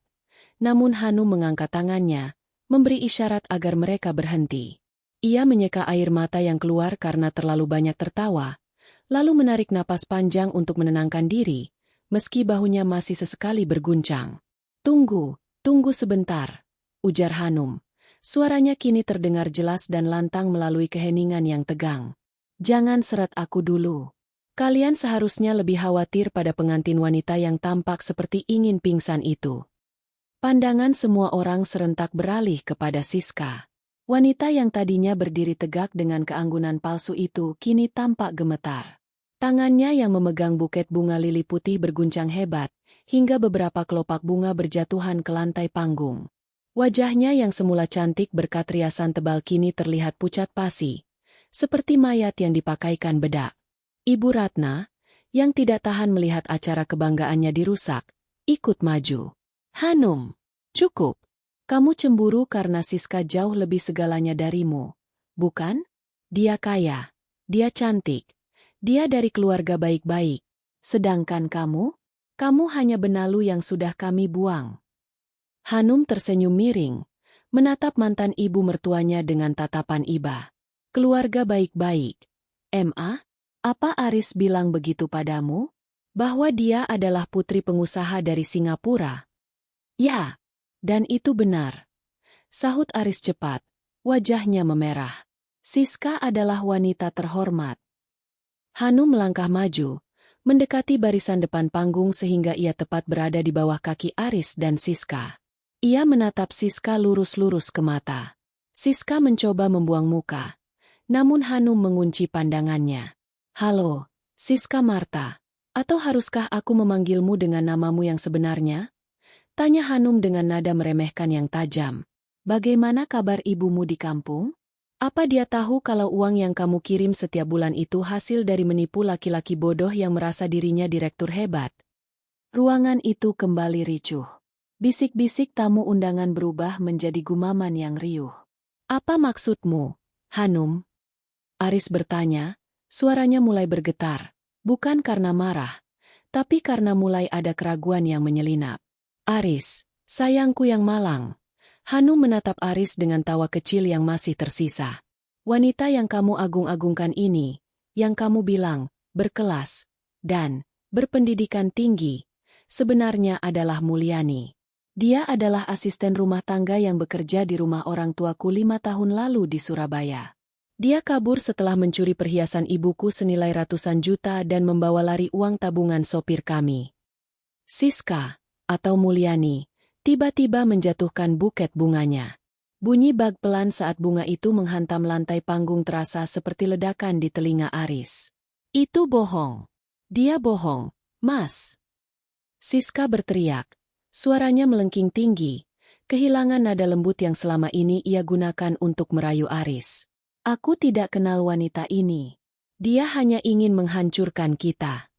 Namun Hanum mengangkat tangannya, memberi isyarat agar mereka berhenti. Ia menyeka air mata yang keluar karena terlalu banyak tertawa, lalu menarik napas panjang untuk menenangkan diri, meski bahunya masih sesekali berguncang. Tunggu sebentar," ujar Hanum. Suaranya kini terdengar jelas dan lantang melalui keheningan yang tegang. "Jangan seret aku dulu. Kalian seharusnya lebih khawatir pada pengantin wanita yang tampak seperti ingin pingsan itu." Pandangan semua orang serentak beralih kepada Siska. Wanita yang tadinya berdiri tegak dengan keanggunan palsu itu kini tampak gemetar. Tangannya yang memegang buket bunga lili putih berguncang hebat, hingga beberapa kelopak bunga berjatuhan ke lantai panggung. Wajahnya yang semula cantik berkat riasan tebal kini terlihat pucat pasi, seperti mayat yang dipakaikan bedak. Ibu Ratna, yang tidak tahan melihat acara kebanggaannya dirusak, ikut maju. "Hanum, cukup. Kamu cemburu karena Siska jauh lebih segalanya darimu, bukan? Dia kaya, dia cantik, dia dari keluarga baik-baik. Sedangkan kamu hanya benalu yang sudah kami buang." Hanum tersenyum miring, menatap mantan ibu mertuanya dengan tatapan iba. "Keluarga baik-baik. Ma, apa Aris bilang begitu padamu? Bahwa dia adalah putri pengusaha dari Singapura?" "Ya, dan itu benar," sahut Aris cepat, wajahnya memerah. "Siska adalah wanita terhormat." Hanum melangkah maju, mendekati barisan depan panggung sehingga ia tepat berada di bawah kaki Aris dan Siska. Ia menatap Siska lurus-lurus ke mata. Siska mencoba membuang muka, namun Hanum mengunci pandangannya. "Halo, Siska Marta, atau haruskah aku memanggilmu dengan namamu yang sebenarnya?" tanya Hanum dengan nada meremehkan yang tajam. "Bagaimana kabar ibumu di kampung? Apa dia tahu kalau uang yang kamu kirim setiap bulan itu hasil dari menipu laki-laki bodoh yang merasa dirinya direktur hebat?" Ruangan itu kembali ricuh. Bisik-bisik tamu undangan berubah menjadi gumaman yang riuh. "Apa maksudmu, Hanum?" Aris bertanya, suaranya mulai bergetar, bukan karena marah, tapi karena mulai ada keraguan yang menyelinap. "Aris, sayangku yang malang." Hanum menatap Aris dengan tawa kecil yang masih tersisa. "Wanita yang kamu agung-agungkan ini, yang kamu bilang, berkelas, dan berpendidikan tinggi, sebenarnya adalah Mulyani. Dia adalah asisten rumah tangga yang bekerja di rumah orang tuaku 5 tahun lalu di Surabaya. Dia kabur setelah mencuri perhiasan ibuku senilai ratusan juta dan membawa lari uang tabungan sopir kami." "Siska, atau Mulyani, tiba-tiba menjatuhkan buket bunganya. Bunyi bag pelan saat bunga itu menghantam lantai panggung terasa seperti ledakan di telinga Aris. Itu bohong. Dia bohong, Mas. Siska berteriak. Suaranya melengking tinggi, kehilangan nada lembut yang selama ini ia gunakan untuk merayu Aris. Aku tidak kenal wanita ini. Dia hanya ingin menghancurkan kita.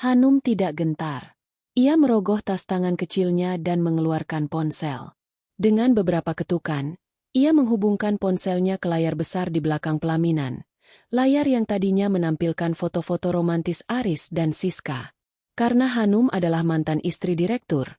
Hanum tidak gentar. Ia merogoh tas tangan kecilnya dan mengeluarkan ponsel. Dengan beberapa ketukan, ia menghubungkan ponselnya ke layar besar di belakang pelaminan. Layar yang tadinya menampilkan foto-foto romantis Aris dan Siska. Karena Hanum adalah mantan istri direktur,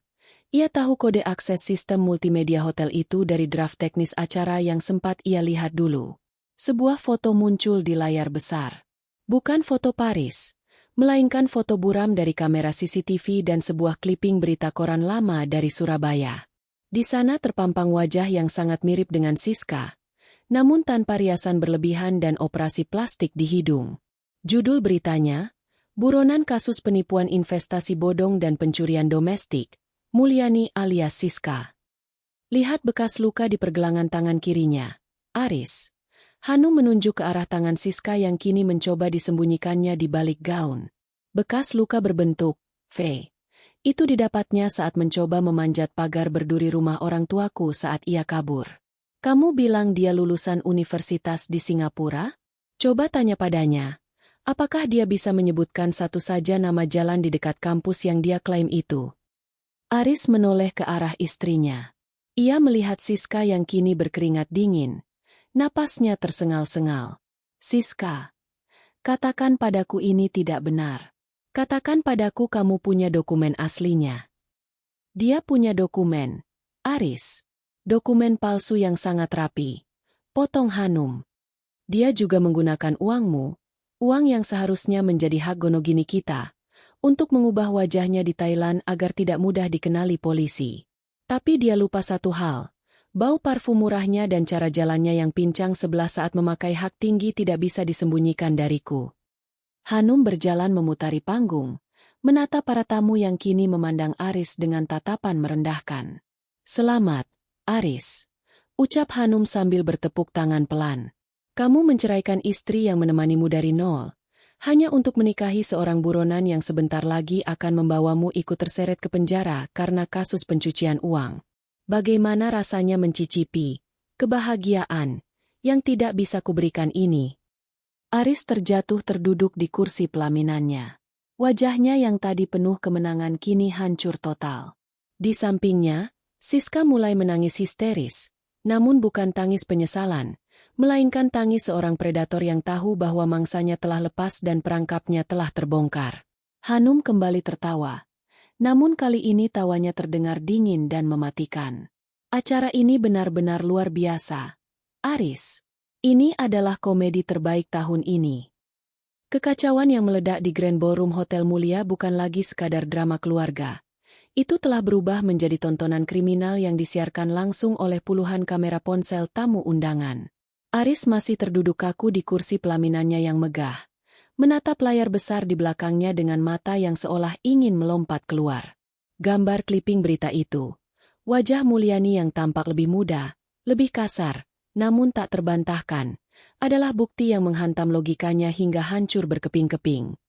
ia tahu kode akses sistem multimedia hotel itu dari draft teknis acara yang sempat ia lihat dulu. Sebuah foto muncul di layar besar. Bukan foto Paris, melainkan foto buram dari kamera CCTV dan sebuah clipping berita koran lama dari Surabaya. Di sana terpampang wajah yang sangat mirip dengan Siska, namun tanpa riasan berlebihan dan operasi plastik di hidung. Judul beritanya, Buronan Kasus Penipuan Investasi Bodong dan Pencurian Domestik, Mulyani alias Siska. Lihat bekas luka di pergelangan tangan kirinya, Aris. Hanum menunjuk ke arah tangan Siska yang kini mencoba disembunyikannya di balik gaun. Bekas luka berbentuk V. Itu didapatnya saat mencoba memanjat pagar berduri rumah orang tuaku saat ia kabur. Kamu bilang dia lulusan universitas di Singapura? Coba tanya padanya. Apakah dia bisa menyebutkan satu saja nama jalan di dekat kampus yang dia klaim itu? Aris menoleh ke arah istrinya. Ia melihat Siska yang kini berkeringat dingin. Napasnya tersengal-sengal. Siska, katakan padaku ini tidak benar. Katakan padaku kamu punya dokumen aslinya. Dia punya dokumen, Aris. Dokumen palsu yang sangat rapi. Potong Hanum. Dia juga menggunakan uangmu, uang yang seharusnya menjadi hak Gonogini kita, untuk mengubah wajahnya di Thailand agar tidak mudah dikenali polisi. Tapi dia lupa satu hal. Bau parfum murahnya dan cara jalannya yang pincang sebelah saat memakai hak tinggi tidak bisa disembunyikan dariku. Hanum berjalan memutari panggung, menatap para tamu yang kini memandang Aris dengan tatapan merendahkan. Selamat, Aris. Ucap Hanum sambil bertepuk tangan pelan. Kamu menceraikan istri yang menemanimu dari nol, hanya untuk menikahi seorang buronan yang sebentar lagi akan membawamu ikut terseret ke penjara karena kasus pencucian uang. Bagaimana rasanya mencicipi kebahagiaan yang tidak bisa kuberikan ini? Aris terjatuh terduduk di kursi pelaminannya. Wajahnya yang tadi penuh kemenangan kini hancur total. Di sampingnya, Siska mulai menangis histeris, namun bukan tangis penyesalan, melainkan tangis seorang predator yang tahu bahwa mangsanya telah lepas dan perangkapnya telah terbongkar. Hanum kembali tertawa. Namun kali ini tawanya terdengar dingin dan mematikan. Acara ini benar-benar luar biasa. Aris, ini adalah komedi terbaik tahun ini. Kekacauan yang meledak di Grand Ballroom Hotel Mulia bukan lagi sekadar drama keluarga. Itu telah berubah menjadi tontonan kriminal yang disiarkan langsung oleh puluhan kamera ponsel tamu undangan. Aris masih terduduk kaku di kursi pelaminannya yang megah, menatap layar besar di belakangnya dengan mata yang seolah ingin melompat keluar. Gambar clipping berita itu. Wajah Mulyani yang tampak lebih muda, lebih kasar, namun tak terbantahkan, adalah bukti yang menghantam logikanya hingga hancur berkeping-keping.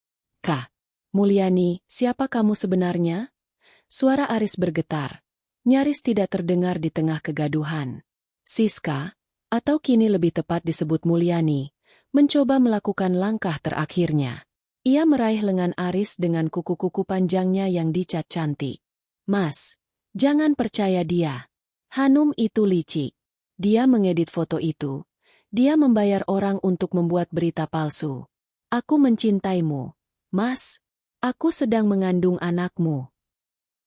Kak, Mulyani, siapa kamu sebenarnya? Suara Aris bergetar, nyaris tidak terdengar di tengah kegaduhan. Siska, atau kini lebih tepat disebut Mulyani, mencoba melakukan langkah terakhirnya. Ia meraih lengan Aris dengan kuku-kuku panjangnya yang dicat cantik. Mas, jangan percaya dia. Hanum itu licik. Dia mengedit foto itu. Dia membayar orang untuk membuat berita palsu. Aku mencintaimu. Mas, aku sedang mengandung anakmu.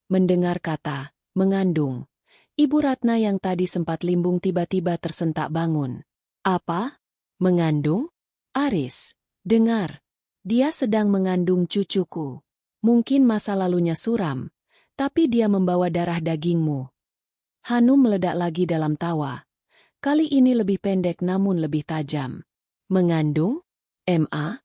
Mendengar kata, mengandung. Ibu Ratna yang tadi sempat limbung tiba-tiba tersentak bangun. Apa? Mengandung? Aris, dengar. Dia sedang mengandung cucuku. Mungkin masa lalunya suram, tapi dia membawa darah dagingmu. Hanum meledak lagi dalam tawa. Kali ini lebih pendek namun lebih tajam. Mengandung? Ma?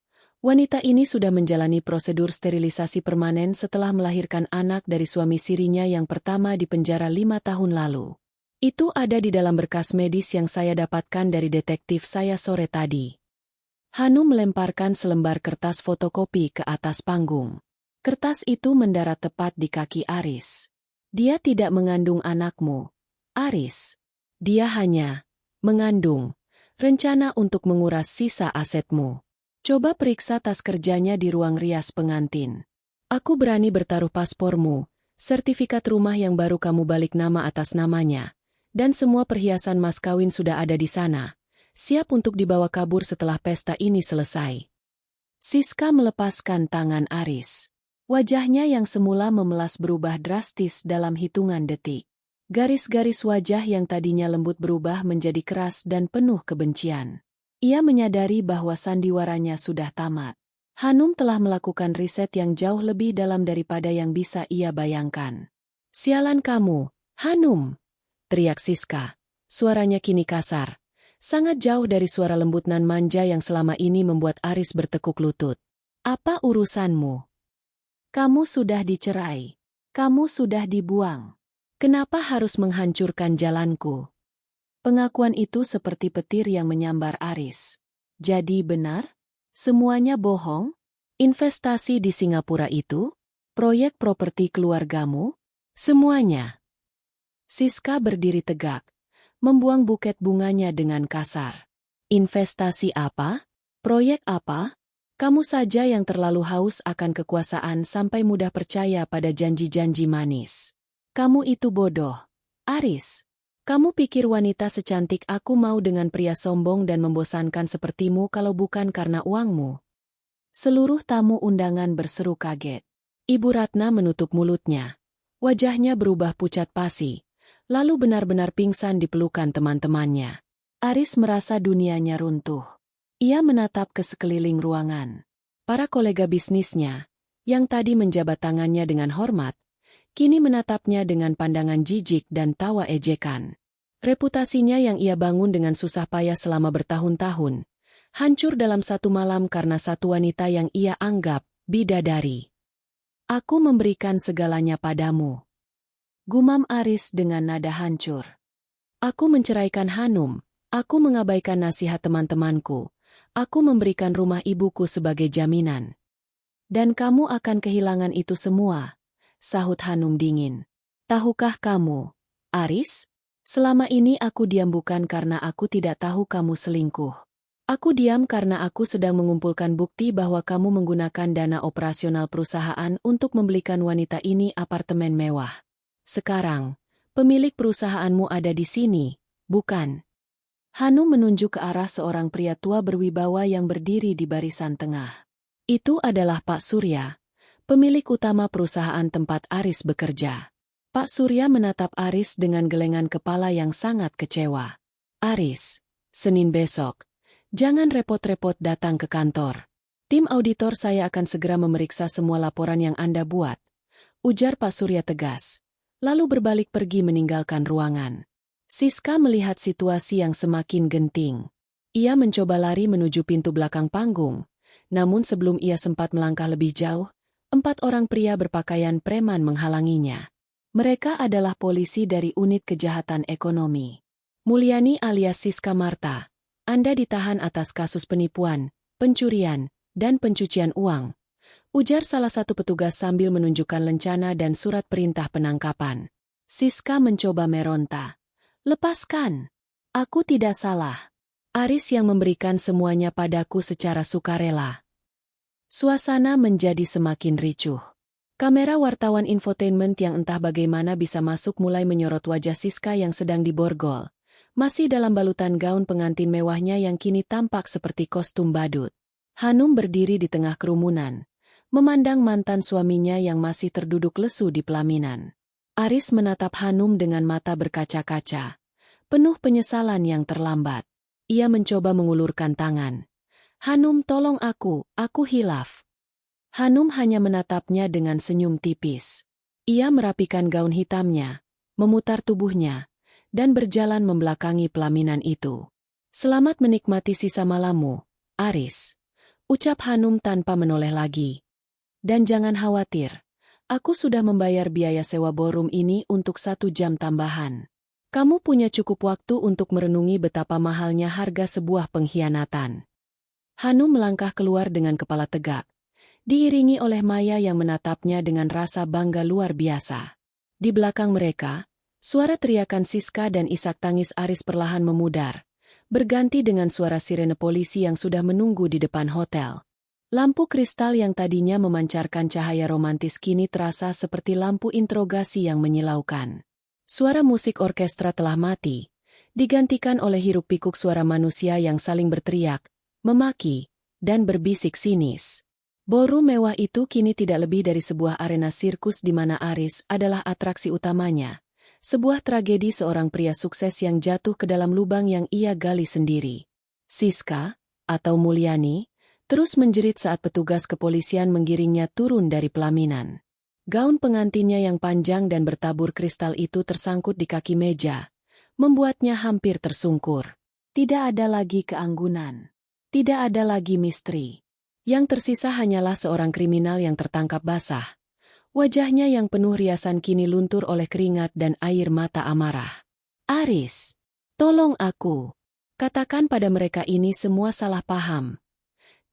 Wanita ini sudah menjalani prosedur sterilisasi permanen setelah melahirkan anak dari suami sirinya yang pertama di penjara 5 tahun lalu. Itu ada di dalam berkas medis yang saya dapatkan dari detektif saya sore tadi. Hanum melemparkan selembar kertas fotokopi ke atas panggung. Kertas itu mendarat tepat di kaki Aris. Dia tidak mengandung anakmu, Aris. Dia hanya mengandung rencana untuk menguras sisa asetmu. Coba periksa tas kerjanya di ruang rias pengantin. Aku berani bertaruh paspormu, sertifikat rumah yang baru kamu balik nama atas namanya, dan semua perhiasan mas kawin sudah ada di sana, siap untuk dibawa kabur setelah pesta ini selesai. Siska melepaskan tangan Aris. Wajahnya yang semula memelas berubah drastis dalam hitungan detik. Garis-garis wajah yang tadinya lembut berubah menjadi keras dan penuh kebencian. Ia menyadari bahwa sandiwaranya sudah tamat. Hanum telah melakukan riset yang jauh lebih dalam daripada yang bisa ia bayangkan. "Sialan kamu, Hanum!" teriak Siska. Suaranya kini kasar, sangat jauh dari suara lembut nan manja yang selama ini membuat Aris bertekuk lutut. "Apa urusanmu? Kamu sudah dicerai. Kamu sudah dibuang. Kenapa harus menghancurkan jalanku?" Pengakuan itu seperti petir yang menyambar Aris. Jadi benar? Semuanya bohong? Investasi di Singapura itu? Proyek properti keluargamu? Semuanya. Siska berdiri tegak, membuang buket bunganya dengan kasar. Investasi apa? Proyek apa? Kamu saja yang terlalu haus akan kekuasaan sampai mudah percaya pada janji-janji manis. Kamu itu bodoh, Aris. Kamu pikir wanita secantik aku mau dengan pria sombong dan membosankan sepertimu kalau bukan karena uangmu? Seluruh tamu undangan berseru kaget. Ibu Ratna menutup mulutnya. Wajahnya berubah pucat pasi, lalu benar-benar pingsan di pelukan teman-temannya. Aris merasa dunianya runtuh. Ia menatap ke sekeliling ruangan. Para kolega bisnisnya, yang tadi menjabat tangannya dengan hormat, kini menatapnya dengan pandangan jijik dan tawa ejekan. Reputasinya yang ia bangun dengan susah payah selama bertahun-tahun, hancur dalam satu malam karena satu wanita yang ia anggap bidadari. "Aku memberikan segalanya padamu," gumam Aris dengan nada hancur. "Aku menceraikan Hanum, aku mengabaikan nasihat teman-temanku, aku memberikan rumah ibuku sebagai jaminan. Dan kamu akan kehilangan itu semua," sahut Hanum dingin. "Tahukah kamu, Aris? Selama ini aku diam bukan karena aku tidak tahu kamu selingkuh. Aku diam karena aku sedang mengumpulkan bukti bahwa kamu menggunakan dana operasional perusahaan untuk membelikan wanita ini apartemen mewah. Sekarang, pemilik perusahaanmu ada di sini, bukan?" Hanum menunjuk ke arah seorang pria tua berwibawa yang berdiri di barisan tengah. Itu adalah Pak Surya, pemilik utama perusahaan tempat Aris bekerja. Pak Surya menatap Aris dengan gelengan kepala yang sangat kecewa. "Aris, Senin besok, jangan repot-repot datang ke kantor. Tim auditor saya akan segera memeriksa semua laporan yang Anda buat," ujar Pak Surya tegas, lalu berbalik pergi meninggalkan ruangan. Siska melihat situasi yang semakin genting. Ia mencoba lari menuju pintu belakang panggung, namun sebelum ia sempat melangkah lebih jauh, 4 orang pria berpakaian preman menghalanginya. Mereka adalah polisi dari unit kejahatan ekonomi. "Mulyani alias Siska Marta, Anda ditahan atas kasus penipuan, pencurian, dan pencucian uang," ujar salah satu petugas sambil menunjukkan lencana dan surat perintah penangkapan. Siska mencoba meronta. "Lepaskan! Aku tidak salah. Aris yang memberikan semuanya padaku secara sukarela." Suasana menjadi semakin ricuh. Kamera wartawan infotainment yang entah bagaimana bisa masuk mulai menyorot wajah Siska yang sedang diborgol, masih dalam balutan gaun pengantin mewahnya yang kini tampak seperti kostum badut. Hanum berdiri di tengah kerumunan, memandang mantan suaminya yang masih terduduk lesu di pelaminan. Aris menatap Hanum dengan mata berkaca-kaca, penuh penyesalan yang terlambat. Ia mencoba mengulurkan tangan. "Hanum, tolong aku hilaf." Hanum hanya menatapnya dengan senyum tipis. Ia merapikan gaun hitamnya, memutar tubuhnya, dan berjalan membelakangi pelaminan itu. "Selamat menikmati sisa malammu, Aris." ucap Hanum tanpa menoleh lagi. Dan jangan khawatir, aku sudah membayar biaya sewa ballroom ini untuk 1 jam tambahan. Kamu punya cukup waktu untuk merenungi betapa mahalnya harga sebuah pengkhianatan. Hanum melangkah keluar dengan kepala tegak, diiringi oleh Maya yang menatapnya dengan rasa bangga luar biasa. Di belakang mereka, suara teriakan Siska dan isak tangis Aris perlahan memudar, berganti dengan suara sirene polisi yang sudah menunggu di depan hotel. Lampu kristal yang tadinya memancarkan cahaya romantis kini terasa seperti lampu interogasi yang menyilaukan. Suara musik orkestra telah mati, digantikan oleh hiruk-pikuk suara manusia yang saling berteriak, memaki, dan berbisik sinis. Ballroom mewah itu kini tidak lebih dari sebuah arena sirkus di mana Aris adalah atraksi utamanya. Sebuah tragedi seorang pria sukses yang jatuh ke dalam lubang yang ia gali sendiri. Siska, atau Mulyani, terus menjerit saat petugas kepolisian menggiringnya turun dari pelaminan. Gaun pengantinnya yang panjang dan bertabur kristal itu tersangkut di kaki meja, membuatnya hampir tersungkur. Tidak ada lagi keanggunan. Tidak ada lagi misteri. Yang tersisa hanyalah seorang kriminal yang tertangkap basah. Wajahnya yang penuh riasan kini luntur oleh keringat dan air mata amarah. Aris, tolong aku. Katakan pada mereka ini semua salah paham.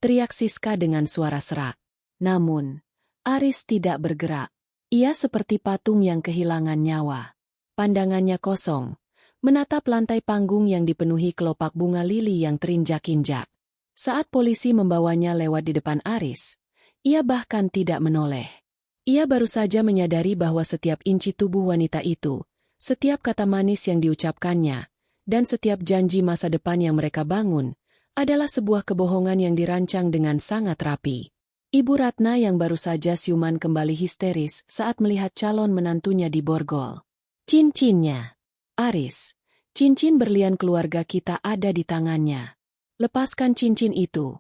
Teriak Siska dengan suara serak. Namun, Aris tidak bergerak. Ia seperti patung yang kehilangan nyawa. Pandangannya kosong, menatap lantai panggung yang dipenuhi kelopak bunga lili yang terinjak-injak. Saat polisi membawanya lewat di depan Aris, ia bahkan tidak menoleh. Ia baru saja menyadari bahwa setiap inci tubuh wanita itu, setiap kata manis yang diucapkannya, dan setiap janji masa depan yang mereka bangun, adalah sebuah kebohongan yang dirancang dengan sangat rapi. Ibu Ratna yang baru saja siuman kembali histeris saat melihat calon menantunya diborgol. Cincinnya. Aris, cincin berlian keluarga kita ada di tangannya. Lepaskan cincin itu.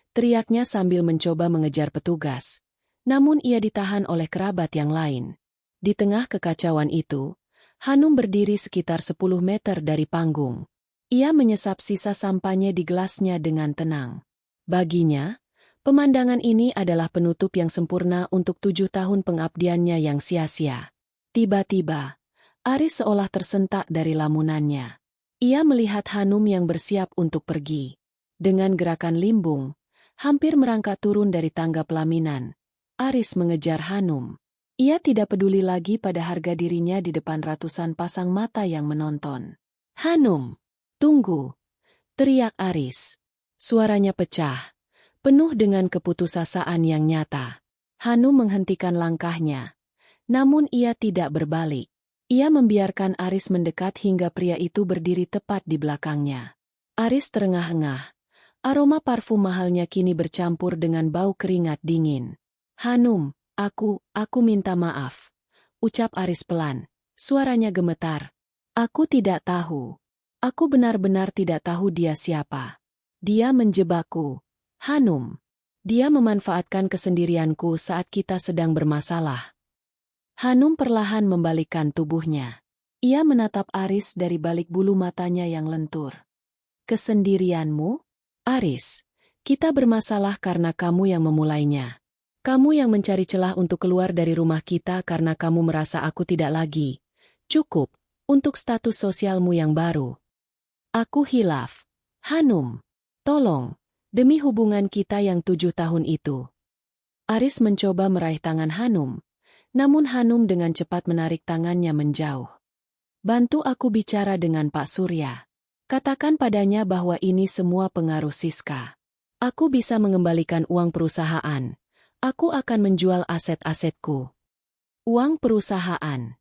Teriaknya sambil mencoba mengejar petugas. Namun ia ditahan oleh kerabat yang lain. Di tengah kekacauan itu, Hanum berdiri sekitar 10 meter dari panggung. Ia menyesap sisa sampahnya di gelasnya dengan tenang. Baginya, pemandangan ini adalah penutup yang sempurna untuk 7 tahun pengabdiannya yang sia-sia. Tiba-tiba, Aris seolah tersentak dari lamunannya. Ia melihat Hanum yang bersiap untuk pergi. Dengan gerakan limbung, hampir merangkak turun dari tangga pelaminan, Aris mengejar Hanum. Ia tidak peduli lagi pada harga dirinya di depan ratusan pasang mata yang menonton. Hanum, tunggu! Teriak Aris. Suaranya pecah, penuh dengan keputusasaan yang nyata. Hanum menghentikan langkahnya, namun ia tidak berbalik. Ia membiarkan Aris mendekat hingga pria itu berdiri tepat di belakangnya. Aris terengah-engah. Aroma parfum mahalnya kini bercampur dengan bau keringat dingin. Hanum, aku minta maaf. Ucap Aris pelan. Suaranya gemetar. Aku tidak tahu. Aku benar-benar tidak tahu dia siapa. Dia menjebakku. Hanum. Dia memanfaatkan kesendirianku saat kita sedang bermasalah. Hanum perlahan membalikkan tubuhnya. Ia menatap Aris dari balik bulu matanya yang lentur. Kesendirianmu? Aris, kita bermasalah karena kamu yang memulainya. Kamu yang mencari celah untuk keluar dari rumah kita karena kamu merasa aku tidak lagi cukup untuk status sosialmu yang baru. Aku hilaf. Hanum, tolong, demi hubungan kita yang 7 tahun itu. Aris mencoba meraih tangan Hanum. Namun Hanum dengan cepat menarik tangannya menjauh. Bantu aku bicara dengan Pak Surya. Katakan padanya bahwa ini semua pengaruh Siska. Aku bisa mengembalikan uang perusahaan. Aku akan menjual aset-asetku. Uang perusahaan.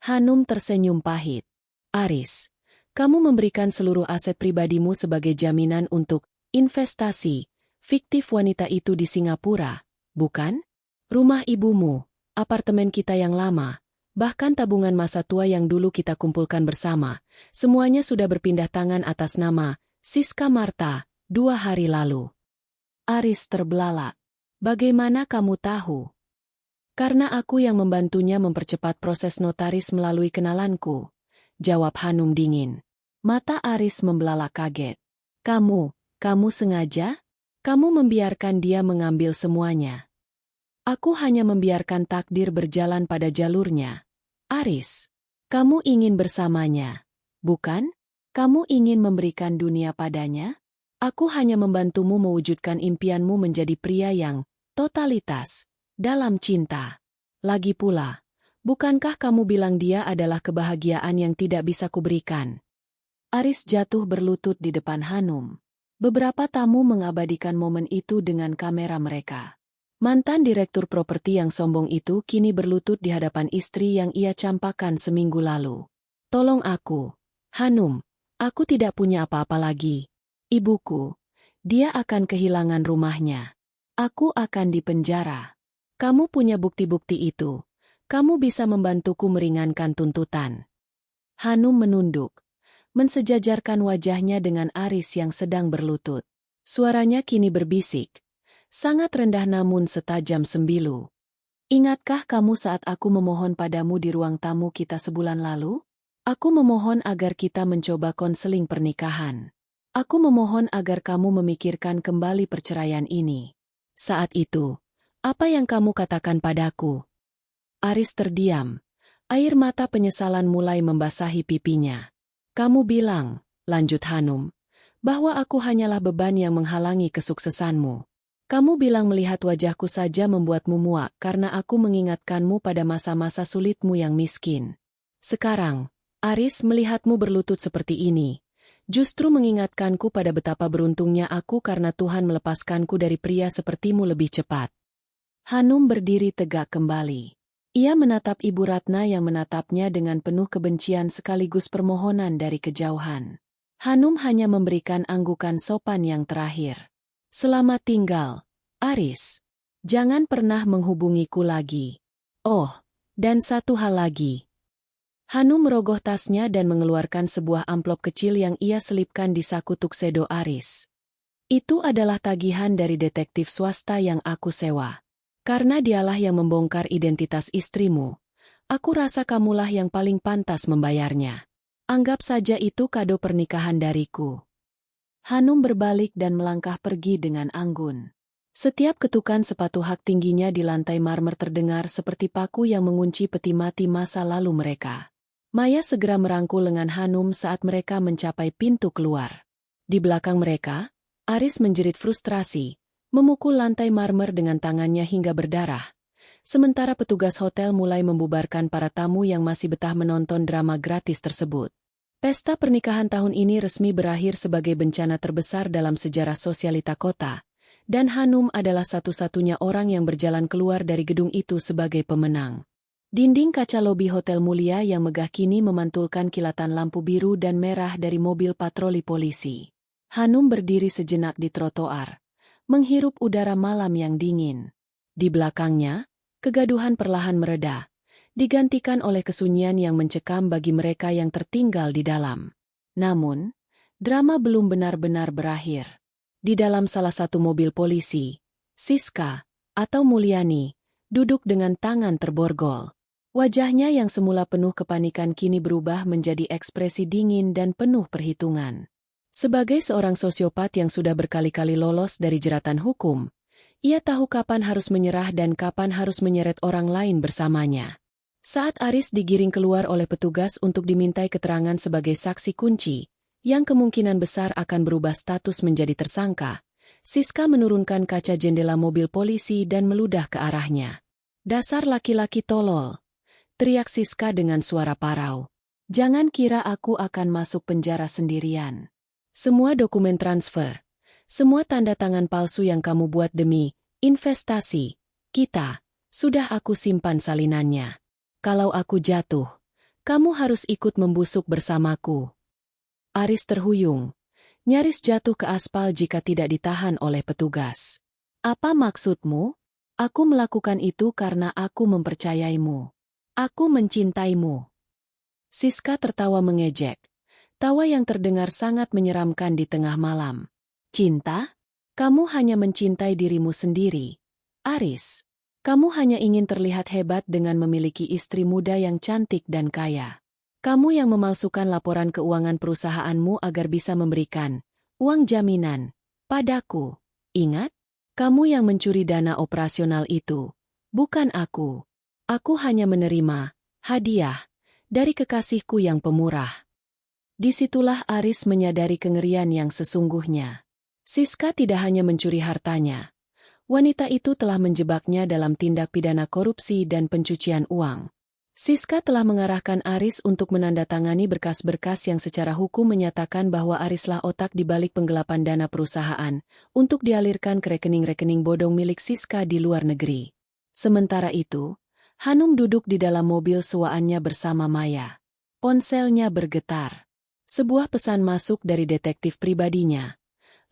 Hanum tersenyum pahit. Aris, kamu memberikan seluruh aset pribadimu sebagai jaminan untuk investasi fiktif wanita itu di Singapura, bukan? Rumah ibumu, apartemen kita yang lama, bahkan tabungan masa tua yang dulu kita kumpulkan bersama, semuanya sudah berpindah tangan atas nama Siska Marta 2 hari lalu. Aris terbelalak. Bagaimana kamu tahu? Karena aku yang membantunya mempercepat proses notaris melalui kenalanku, jawab Hanum dingin. Mata Aris membelalak kaget. Kamu sengaja? Kamu membiarkan dia mengambil semuanya. Aku hanya membiarkan takdir berjalan pada jalurnya. Aris, kamu ingin bersamanya, bukan? Kamu ingin memberikan dunia padanya? Aku hanya membantumu mewujudkan impianmu menjadi pria yang totalitas dalam cinta. Lagi pula, bukankah kamu bilang dia adalah kebahagiaan yang tidak bisa kuberikan? Aris jatuh berlutut di depan Hanum. Beberapa tamu mengabadikan momen itu dengan kamera mereka. Mantan direktur properti yang sombong itu kini berlutut di hadapan istri yang ia campakkan seminggu lalu. Tolong aku, Hanum, aku tidak punya apa-apa lagi. Ibuku, dia akan kehilangan rumahnya. Aku akan dipenjara. Kamu punya bukti-bukti itu. Kamu bisa membantuku meringankan tuntutan. Hanum menunduk, mensejajarkan wajahnya dengan Aris yang sedang berlutut. Suaranya kini berbisik, sangat rendah namun setajam sembilu. Ingatkah kamu saat aku memohon padamu di ruang tamu kita sebulan lalu? Aku memohon agar kita mencoba konseling pernikahan. Aku memohon agar kamu memikirkan kembali perceraian ini. Saat itu, apa yang kamu katakan padaku? Aris terdiam. Air mata penyesalan mulai membasahi pipinya. Kamu bilang, lanjut Hanum, bahwa aku hanyalah beban yang menghalangi kesuksesanmu. Kamu bilang melihat wajahku saja membuatmu muak karena aku mengingatkanmu pada masa-masa sulitmu yang miskin. Sekarang, Aris, melihatmu berlutut seperti ini, justru mengingatkanku pada betapa beruntungnya aku karena Tuhan melepaskanku dari pria sepertimu lebih cepat. Hanum berdiri tegak kembali. Ia menatap Ibu Ratna yang menatapnya dengan penuh kebencian sekaligus permohonan dari kejauhan. Hanum hanya memberikan anggukan sopan yang terakhir. Selamat tinggal, Aris. Jangan pernah menghubungiku lagi. Oh, dan satu hal lagi. Hanum merogoh tasnya dan mengeluarkan sebuah amplop kecil yang ia selipkan di saku tuxedo Aris. Itu adalah tagihan dari detektif swasta yang aku sewa. Karena dialah yang membongkar identitas istrimu, aku rasa kamulah yang paling pantas membayarnya. Anggap saja itu kado pernikahan dariku. Hanum berbalik dan melangkah pergi dengan anggun. Setiap ketukan sepatu hak tingginya di lantai marmer terdengar seperti paku yang mengunci peti mati masa lalu mereka. Maya segera merangkul lengan Hanum saat mereka mencapai pintu keluar. Di belakang mereka, Aris menjerit frustrasi, memukul lantai marmer dengan tangannya hingga berdarah. Sementara petugas hotel mulai membubarkan para tamu yang masih betah menonton drama gratis tersebut. Pesta pernikahan tahun ini resmi berakhir sebagai bencana terbesar dalam sejarah sosialita kota, dan Hanum adalah satu-satunya orang yang berjalan keluar dari gedung itu sebagai pemenang. Dinding kaca lobi hotel mulia yang megah kini memantulkan kilatan lampu biru dan merah dari mobil patroli polisi. Hanum berdiri sejenak di trotoar, menghirup udara malam yang dingin. Di belakangnya, kegaduhan perlahan mereda, digantikan oleh kesunyian yang mencekam bagi mereka yang tertinggal di dalam. Namun, drama belum benar-benar berakhir. Di dalam salah satu mobil polisi, Siska, atau Mulyani, duduk dengan tangan terborgol. Wajahnya yang semula penuh kepanikan kini berubah menjadi ekspresi dingin dan penuh perhitungan. Sebagai seorang sosiopat yang sudah berkali-kali lolos dari jeratan hukum, ia tahu kapan harus menyerah dan kapan harus menyeret orang lain bersamanya. Saat Aris digiring keluar oleh petugas untuk dimintai keterangan sebagai saksi kunci, yang kemungkinan besar akan berubah status menjadi tersangka, Siska menurunkan kaca jendela mobil polisi dan meludah ke arahnya. "Dasar laki-laki tolol!" teriak Siska dengan suara parau. "Jangan kira aku akan masuk penjara sendirian. Semua dokumen transfer, semua tanda tangan palsu yang kamu buat demi investasi kita, sudah aku simpan salinannya. Kalau aku jatuh, kamu harus ikut membusuk bersamaku." Aris terhuyung, nyaris jatuh ke aspal jika tidak ditahan oleh petugas. "Apa maksudmu? Aku melakukan itu karena aku mempercayaimu. Aku mencintaimu." Siska tertawa mengejek. Tawa yang terdengar sangat menyeramkan di tengah malam. "Cinta? Kamu hanya mencintai dirimu sendiri. Aris, kamu hanya ingin terlihat hebat dengan memiliki istri muda yang cantik dan kaya. Kamu yang memalsukan laporan keuangan perusahaanmu agar bisa memberikan uang jaminan padaku. Ingat? Kamu yang mencuri dana operasional itu, bukan aku. Aku hanya menerima hadiah dari kekasihku yang pemurah. Disitulah Aris menyadari kengerian yang sesungguhnya. Siska tidak hanya mencuri hartanya. Wanita itu telah menjebaknya dalam tindak pidana korupsi dan pencucian uang. Siska telah mengarahkan Aris untuk menandatangani berkas-berkas yang secara hukum menyatakan bahwa Arislah otak di balik penggelapan dana perusahaan untuk dialirkan ke rekening-rekening bodong milik Siska di luar negeri. Sementara itu, Hanum duduk di dalam mobil sewaannya bersama Maya. Ponselnya bergetar. Sebuah pesan masuk dari detektif pribadinya,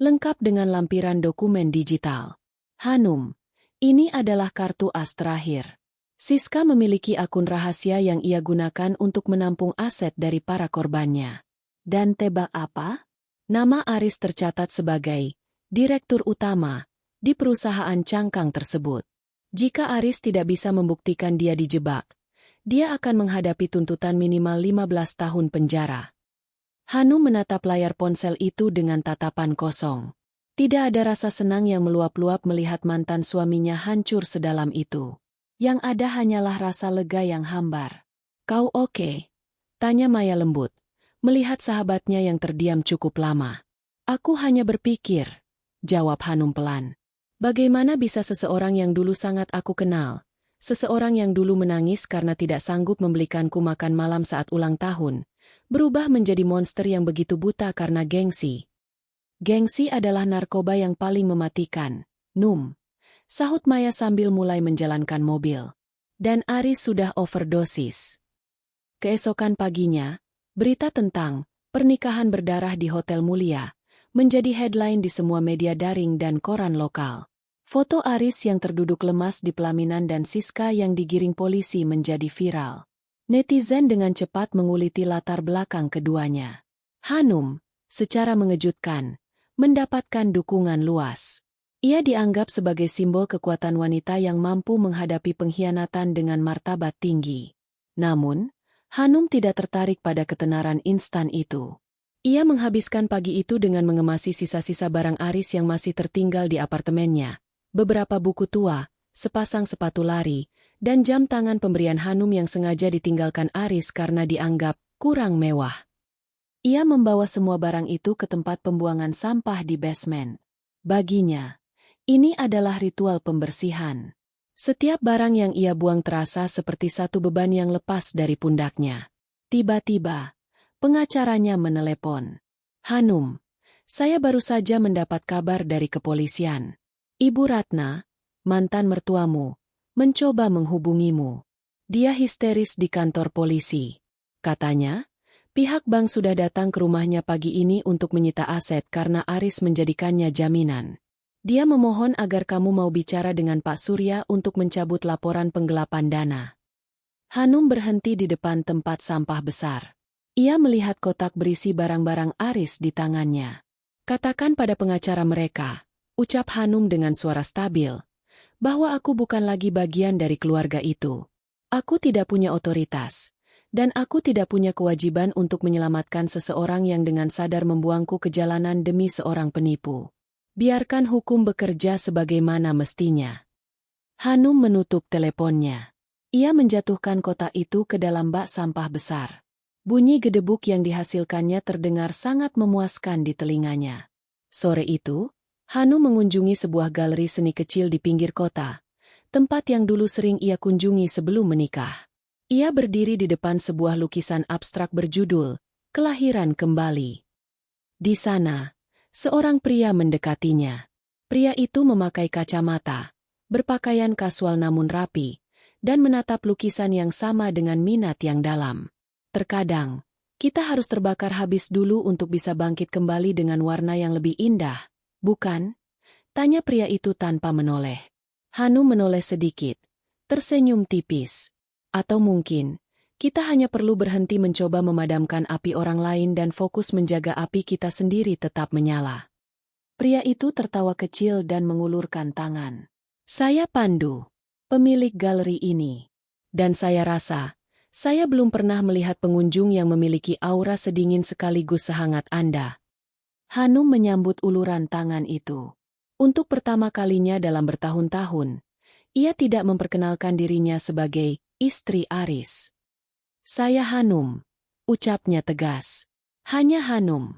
lengkap dengan lampiran dokumen digital. Hanum, ini adalah kartu as terakhir. Siska memiliki akun rahasia yang ia gunakan untuk menampung aset dari para korbannya. Dan tebak apa? Nama Aris tercatat sebagai direktur utama di perusahaan cangkang tersebut. Jika Aris tidak bisa membuktikan dia dijebak, dia akan menghadapi tuntutan minimal 15 tahun penjara. Hanum menatap layar ponsel itu dengan tatapan kosong. Tidak ada rasa senang yang meluap-luap melihat mantan suaminya hancur sedalam itu. Yang ada hanyalah rasa lega yang hambar. Kau oke? Tanya Maya lembut, melihat sahabatnya yang terdiam cukup lama. Aku hanya berpikir, jawab Hanum pelan. Bagaimana bisa seseorang yang dulu sangat aku kenal, seseorang yang dulu menangis karena tidak sanggup membelikanku makan malam saat ulang tahun, berubah menjadi monster yang begitu buta karena gengsi. Gengsi adalah narkoba yang paling mematikan, Num. Sahut Maya sambil mulai menjalankan mobil. Dan Aris sudah overdosis. Keesokan paginya, berita tentang pernikahan berdarah di Hotel Mulia menjadi headline di semua media daring dan koran lokal. Foto Aris yang terduduk lemas di pelaminan dan Siska yang digiring polisi menjadi viral. Netizen dengan cepat menguliti latar belakang keduanya. Hanum, secara mengejutkan, mendapatkan dukungan luas. Ia dianggap sebagai simbol kekuatan wanita yang mampu menghadapi pengkhianatan dengan martabat tinggi. Namun, Hanum tidak tertarik pada ketenaran instan itu. Ia menghabiskan pagi itu dengan mengemasi sisa-sisa barang Aris yang masih tertinggal di apartemennya, beberapa buku tua, sepasang sepatu lari, dan jam tangan pemberian Hanum yang sengaja ditinggalkan Aris karena dianggap kurang mewah. Ia membawa semua barang itu ke tempat pembuangan sampah di basement. Baginya, ini adalah ritual pembersihan. Setiap barang yang ia buang terasa seperti satu beban yang lepas dari pundaknya. Tiba-tiba, pengacaranya menelepon. Hanum, saya baru saja mendapat kabar dari kepolisian. Ibu Ratna, mantan mertuamu, mencoba menghubungimu. Dia histeris di kantor polisi. Katanya, pihak bank sudah datang ke rumahnya pagi ini untuk menyita aset karena Aris menjadikannya jaminan. Dia memohon agar kamu mau bicara dengan Pak Surya untuk mencabut laporan penggelapan dana. Hanum berhenti di depan tempat sampah besar. Ia melihat kotak berisi barang-barang Aris di tangannya. Katakan pada pengacara mereka, ucap Hanum dengan suara stabil, bahwa aku bukan lagi bagian dari keluarga itu. Aku tidak punya otoritas, dan aku tidak punya kewajiban untuk menyelamatkan seseorang yang dengan sadar membuangku ke jalanan demi seorang penipu. Biarkan hukum bekerja sebagaimana mestinya. Hanum menutup teleponnya. Ia menjatuhkan kotak itu ke dalam bak sampah besar. Bunyi gedebuk yang dihasilkannya terdengar sangat memuaskan di telinganya. Sore itu, Hanum mengunjungi sebuah galeri seni kecil di pinggir kota, tempat yang dulu sering ia kunjungi sebelum menikah. Ia berdiri di depan sebuah lukisan abstrak berjudul, Kelahiran Kembali. Di sana, seorang pria mendekatinya. Pria itu memakai kacamata, berpakaian kasual namun rapi, dan menatap lukisan yang sama dengan minat yang dalam. Terkadang, kita harus terbakar habis dulu untuk bisa bangkit kembali dengan warna yang lebih indah, bukan? Tanya pria itu tanpa menoleh. Hanum menoleh sedikit, tersenyum tipis. Atau mungkin, kita hanya perlu berhenti mencoba memadamkan api orang lain dan fokus menjaga api kita sendiri tetap menyala. Pria itu tertawa kecil dan mengulurkan tangan. Saya Pandu, pemilik galeri ini. Dan saya rasa, saya belum pernah melihat pengunjung yang memiliki aura sedingin sekaligus sehangat Anda. Hanum menyambut uluran tangan itu. Untuk pertama kalinya dalam bertahun-tahun, ia tidak memperkenalkan dirinya sebagai istri Aris. "Saya Hanum," ucapnya tegas. "Hanya Hanum."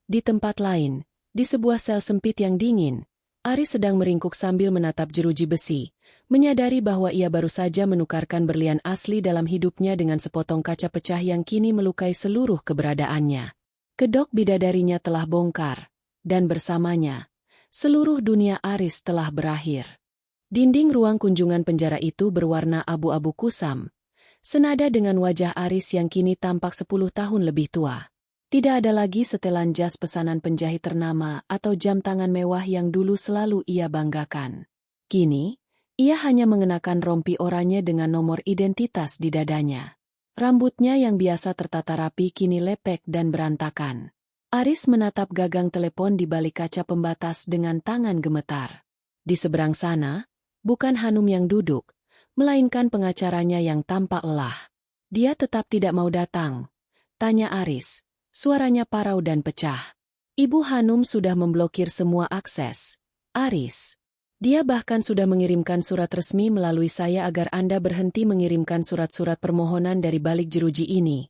Di tempat lain, di sebuah sel sempit yang dingin, Aris sedang meringkuk sambil menatap jeruji besi, menyadari bahwa ia baru saja menukarkan berlian asli dalam hidupnya dengan sepotong kaca pecah yang kini melukai seluruh keberadaannya. Kedok bidadarinya telah bongkar, dan bersamanya, seluruh dunia Aris telah berakhir. Dinding ruang kunjungan penjara itu berwarna abu-abu kusam, senada dengan wajah Aris yang kini tampak 10 tahun lebih tua. Tidak ada lagi setelan jas pesanan penjahit ternama atau jam tangan mewah yang dulu selalu ia banggakan. Kini, ia hanya mengenakan rompi oranye dengan nomor identitas di dadanya. Rambutnya yang biasa tertata rapi kini lepek dan berantakan. Aris menatap gagang telepon di balik kaca pembatas dengan tangan gemetar. Di seberang sana, bukan Hanum yang duduk, melainkan pengacaranya yang tampak lelah. "Dia tetap tidak mau datang?" tanya Aris. Suaranya parau dan pecah. "Ibu Hanum sudah memblokir semua akses, Aris. Dia bahkan sudah mengirimkan surat resmi melalui saya agar Anda berhenti mengirimkan surat-surat permohonan dari balik jeruji ini,"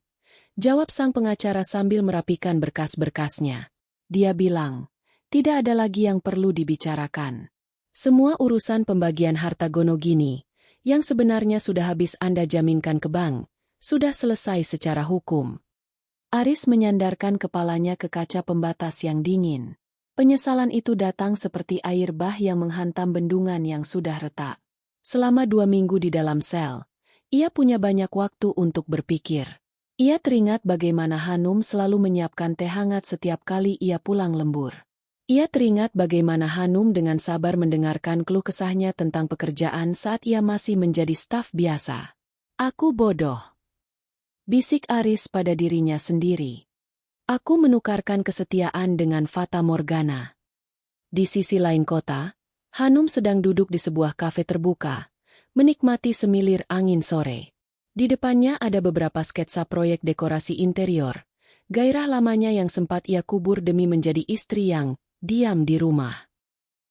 jawab sang pengacara sambil merapikan berkas-berkasnya. Dia bilang, "Tidak ada lagi yang perlu dibicarakan. Semua urusan pembagian harta Gonogini, yang sebenarnya sudah habis Anda jaminkan ke bank, sudah selesai secara hukum." Aris menyandarkan kepalanya ke kaca pembatas yang dingin. Penyesalan itu datang seperti air bah yang menghantam bendungan yang sudah retak. Selama 2 minggu di dalam sel, ia punya banyak waktu untuk berpikir. Ia teringat bagaimana Hanum selalu menyiapkan teh hangat setiap kali ia pulang lembur. Ia teringat bagaimana Hanum dengan sabar mendengarkan keluh kesahnya tentang pekerjaan saat ia masih menjadi staf biasa. "Aku bodoh," bisik Aris pada dirinya sendiri. "Aku menukarkan kesetiaan dengan Fata Morgana." Di sisi lain kota, Hanum sedang duduk di sebuah kafe terbuka, menikmati semilir angin sore. Di depannya ada beberapa sketsa proyek dekorasi interior, gairah lamanya yang sempat ia kubur demi menjadi istri yang diam di rumah.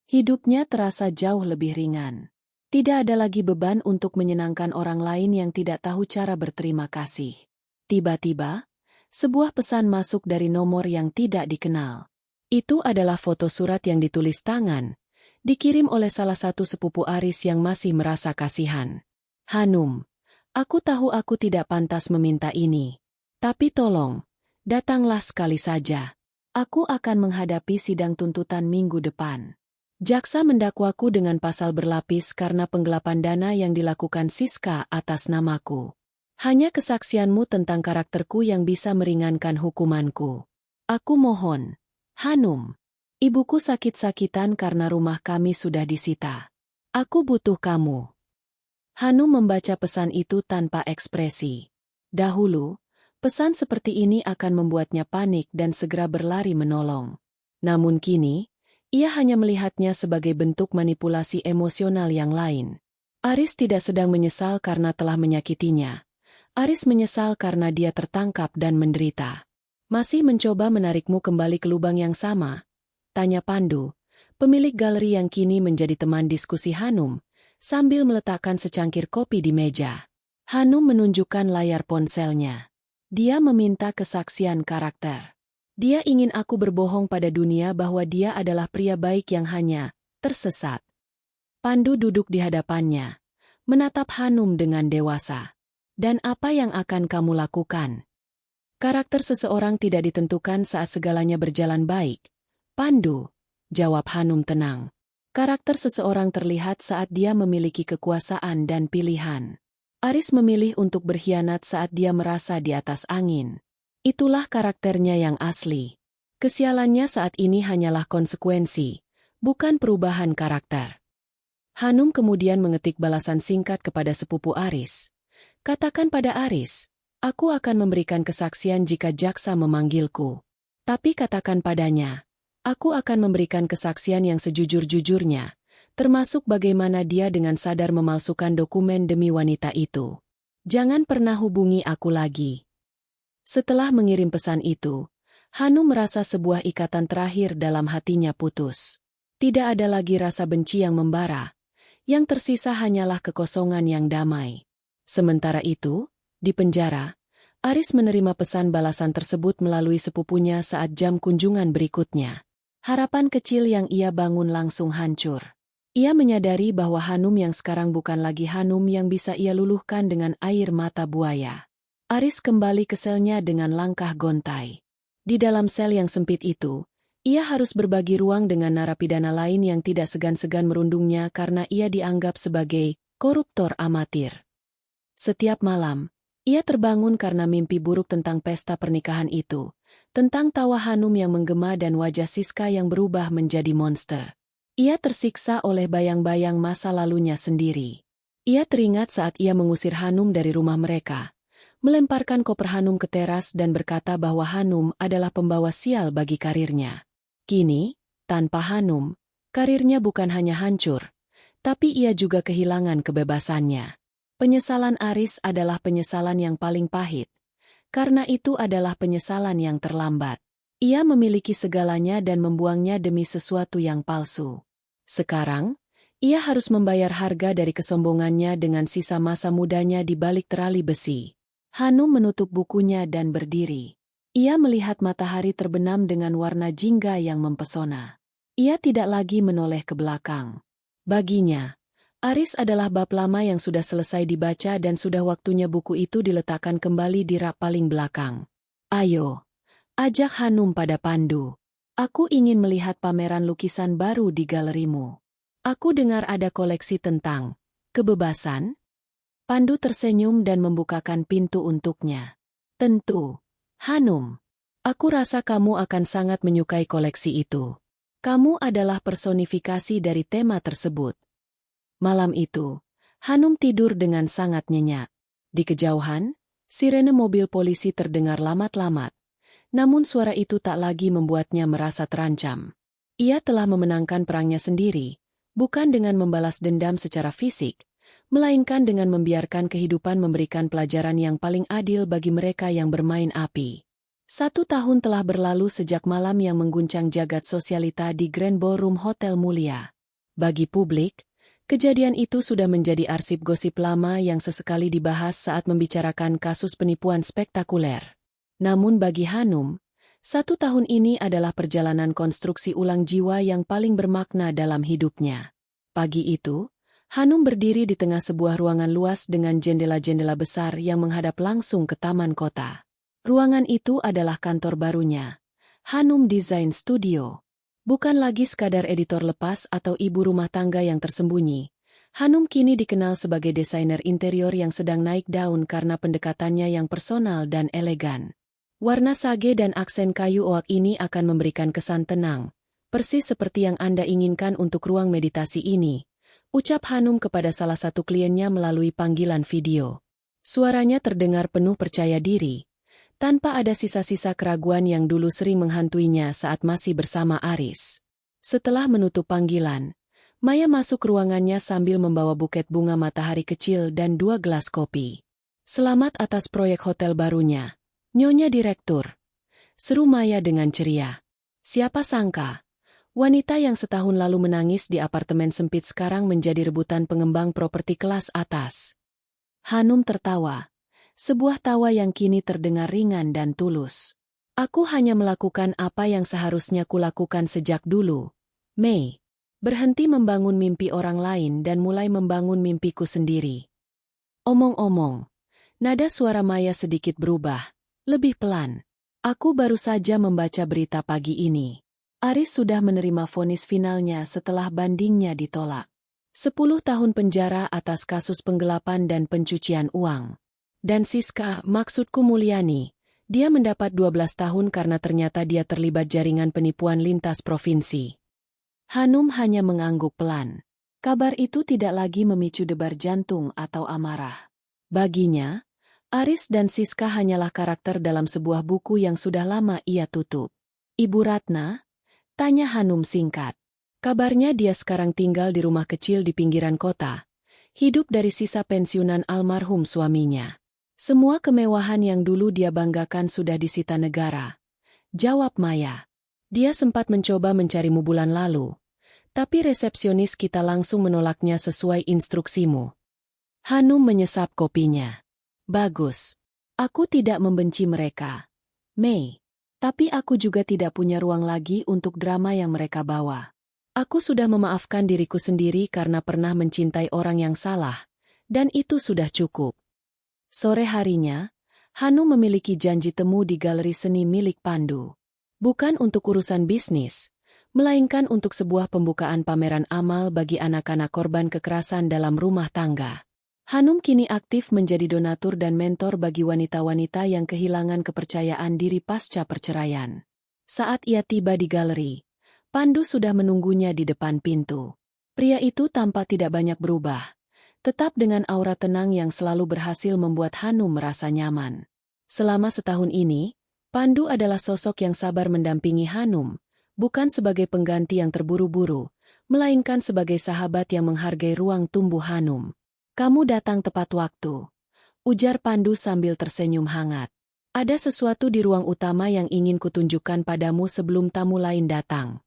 Hidupnya terasa jauh lebih ringan. Tidak ada lagi beban untuk menyenangkan orang lain yang tidak tahu cara berterima kasih. Tiba-tiba, sebuah pesan masuk dari nomor yang tidak dikenal. Itu adalah foto surat yang ditulis tangan, dikirim oleh salah satu sepupu Aris yang masih merasa kasihan. "Hanum, aku tahu aku tidak pantas meminta ini. Tapi tolong, datanglah sekali saja. Aku akan menghadapi sidang tuntutan minggu depan. Jaksa mendakwaku dengan pasal berlapis karena penggelapan dana yang dilakukan Siska atas namaku. Hanya kesaksianmu tentang karakterku yang bisa meringankan hukumanku. Aku mohon, Hanum. Ibuku sakit-sakitan karena rumah kami sudah disita. Aku butuh kamu." Hanum membaca pesan itu tanpa ekspresi. Dahulu, pesan seperti ini akan membuatnya panik dan segera berlari menolong. Namun kini, ia hanya melihatnya sebagai bentuk manipulasi emosional yang lain. Aris tidak sedang menyesal karena telah menyakitinya. Aris menyesal karena dia tertangkap dan menderita. "Masih mencoba menarikmu kembali ke lubang yang sama?" tanya Pandu, pemilik galeri yang kini menjadi teman diskusi Hanum, sambil meletakkan secangkir kopi di meja. Hanum menunjukkan layar ponselnya. Dia meminta kesaksian karakter. Dia ingin aku berbohong pada dunia bahwa dia adalah pria baik yang hanya tersesat. Pandu duduk di hadapannya, menatap Hanum dengan dewasa. "Dan apa yang akan kamu lakukan?" "Karakter seseorang tidak ditentukan saat segalanya berjalan baik, Pandu," jawab Hanum tenang. "Karakter seseorang terlihat saat dia memiliki kekuasaan dan pilihan. Aris memilih untuk berkhianat saat dia merasa di atas angin. Itulah karakternya yang asli. Kesialannya saat ini hanyalah konsekuensi, bukan perubahan karakter." Hanum kemudian mengetik balasan singkat kepada sepupu Aris. "Katakan pada Aris, aku akan memberikan kesaksian jika jaksa memanggilku. Tapi katakan padanya, aku akan memberikan kesaksian yang sejujur-jujurnya, termasuk bagaimana dia dengan sadar memalsukan dokumen demi wanita itu. Jangan pernah hubungi aku lagi." Setelah mengirim pesan itu, Hanum merasa sebuah ikatan terakhir dalam hatinya putus. Tidak ada lagi rasa benci yang membara. Yang tersisa hanyalah kekosongan yang damai. Sementara itu, di penjara, Aris menerima pesan balasan tersebut melalui sepupunya saat jam kunjungan berikutnya. Harapan kecil yang ia bangun langsung hancur. Ia menyadari bahwa Hanum yang sekarang bukan lagi Hanum yang bisa ia luluhkan dengan air mata buaya. Aris kembali ke selnya dengan langkah gontai. Di dalam sel yang sempit itu, ia harus berbagi ruang dengan narapidana lain yang tidak segan-segan merundungnya karena ia dianggap sebagai koruptor amatir. Setiap malam, ia terbangun karena mimpi buruk tentang pesta pernikahan itu, tentang tawa Hanum yang menggema dan wajah Siska yang berubah menjadi monster. Ia tersiksa oleh bayang-bayang masa lalunya sendiri. Ia teringat saat ia mengusir Hanum dari rumah mereka, melemparkan koper Hanum ke teras dan berkata bahwa Hanum adalah pembawa sial bagi karirnya. Kini, tanpa Hanum, karirnya bukan hanya hancur, tapi ia juga kehilangan kebebasannya. Penyesalan Aris adalah penyesalan yang paling pahit, karena itu adalah penyesalan yang terlambat. Ia memiliki segalanya dan membuangnya demi sesuatu yang palsu. Sekarang, ia harus membayar harga dari kesombongannya dengan sisa masa mudanya di balik terali besi. Hanum menutup bukunya dan berdiri. Ia melihat matahari terbenam dengan warna jingga yang mempesona. Ia tidak lagi menoleh ke belakang. Baginya, Aris adalah bab lama yang sudah selesai dibaca dan sudah waktunya buku itu diletakkan kembali di rak paling belakang. Ayo, ajak Hanum pada Pandu. Aku ingin melihat pameran lukisan baru di galerimu. Aku dengar ada koleksi tentang kebebasan. Pandu tersenyum dan membukakan pintu untuknya. Tentu. Hanum, aku rasa kamu akan sangat menyukai koleksi itu. Kamu adalah personifikasi dari tema tersebut. Malam itu, Hanum tidur dengan sangat nyenyak. Di kejauhan, sirene mobil polisi terdengar lamat-lamat. Namun suara itu tak lagi membuatnya merasa terancam. Ia telah memenangkan perangnya sendiri, bukan dengan membalas dendam secara fisik, melainkan dengan membiarkan kehidupan memberikan pelajaran yang paling adil bagi mereka yang bermain api. 1 tahun telah berlalu sejak malam yang mengguncang jagat sosialita di Grand Ballroom Hotel Mulia. Bagi publik, kejadian itu sudah menjadi arsip gosip lama yang sesekali dibahas saat membicarakan kasus penipuan spektakuler. Namun bagi Hanum, 1 tahun ini adalah perjalanan konstruksi ulang jiwa yang paling bermakna dalam hidupnya. Pagi itu, Hanum berdiri di tengah sebuah ruangan luas dengan jendela-jendela besar yang menghadap langsung ke taman kota. Ruangan itu adalah kantor barunya, Hanum Design Studio. Bukan lagi sekadar editor lepas atau ibu rumah tangga yang tersembunyi. Hanum kini dikenal sebagai desainer interior yang sedang naik daun karena pendekatannya yang personal dan elegan. Warna sage dan aksen kayu oak ini akan memberikan kesan tenang, persis seperti yang Anda inginkan untuk ruang meditasi ini. Ucap Hanum kepada salah satu kliennya melalui panggilan video. Suaranya terdengar penuh percaya diri, tanpa ada sisa-sisa keraguan yang dulu sering menghantuinya saat masih bersama Aris. Setelah menutup panggilan, Maya masuk ruangannya sambil membawa buket bunga matahari kecil dan 2 gelas kopi. Selamat atas proyek hotel barunya, Nyonya Direktur. Seru Maya dengan ceria. Siapa sangka, wanita yang setahun lalu menangis di apartemen sempit sekarang menjadi rebutan pengembang properti kelas atas. Hanum tertawa, sebuah tawa yang kini terdengar ringan dan tulus. Aku hanya melakukan apa yang seharusnya kulakukan sejak dulu, Mei. Berhenti membangun mimpi orang lain dan mulai membangun mimpiku sendiri. Omong-omong, nada suara Maya sedikit berubah, lebih pelan. Aku baru saja membaca berita pagi ini. Aris sudah menerima vonis finalnya setelah bandingnya ditolak. 10 tahun penjara atas kasus penggelapan dan pencucian uang. Dan Siska, maksudku Mulyani, dia mendapat 12 tahun karena ternyata dia terlibat jaringan penipuan lintas provinsi. Hanum hanya mengangguk pelan. Kabar itu tidak lagi memicu debar jantung atau amarah. Baginya, Aris dan Siska hanyalah karakter dalam sebuah buku yang sudah lama ia tutup. Ibu Ratna? Tanya Hanum singkat. Kabarnya dia sekarang tinggal di rumah kecil di pinggiran kota, hidup dari sisa pensiunan almarhum suaminya. Semua kemewahan yang dulu dia banggakan sudah disita negara. Jawab Maya. Dia sempat mencoba mencarimu bulan lalu, Tapi resepsionis kita langsung menolaknya sesuai instruksimu. Hanum menyesap kopinya. Bagus. Aku tidak membenci mereka, Mei. Tapi aku juga tidak punya ruang lagi untuk drama yang mereka bawa. Aku sudah memaafkan diriku sendiri karena pernah mencintai orang yang salah, dan itu sudah cukup. Sore harinya, Hanum memiliki janji temu di galeri seni milik Pandu. Bukan untuk urusan bisnis, melainkan untuk sebuah pembukaan pameran amal bagi anak-anak korban kekerasan dalam rumah tangga. Hanum kini aktif menjadi donatur dan mentor bagi wanita-wanita yang kehilangan kepercayaan diri pasca perceraian. Saat ia tiba di galeri, Pandu sudah menunggunya di depan pintu. Pria itu tampak tidak banyak berubah, tetap dengan aura tenang yang selalu berhasil membuat Hanum merasa nyaman. Selama setahun ini, Pandu adalah sosok yang sabar mendampingi Hanum, bukan sebagai pengganti yang terburu-buru, melainkan sebagai sahabat yang menghargai ruang tumbuh Hanum. Kamu datang tepat waktu, ujar Pandu sambil tersenyum hangat. Ada sesuatu di ruang utama yang ingin kutunjukkan padamu sebelum tamu lain datang.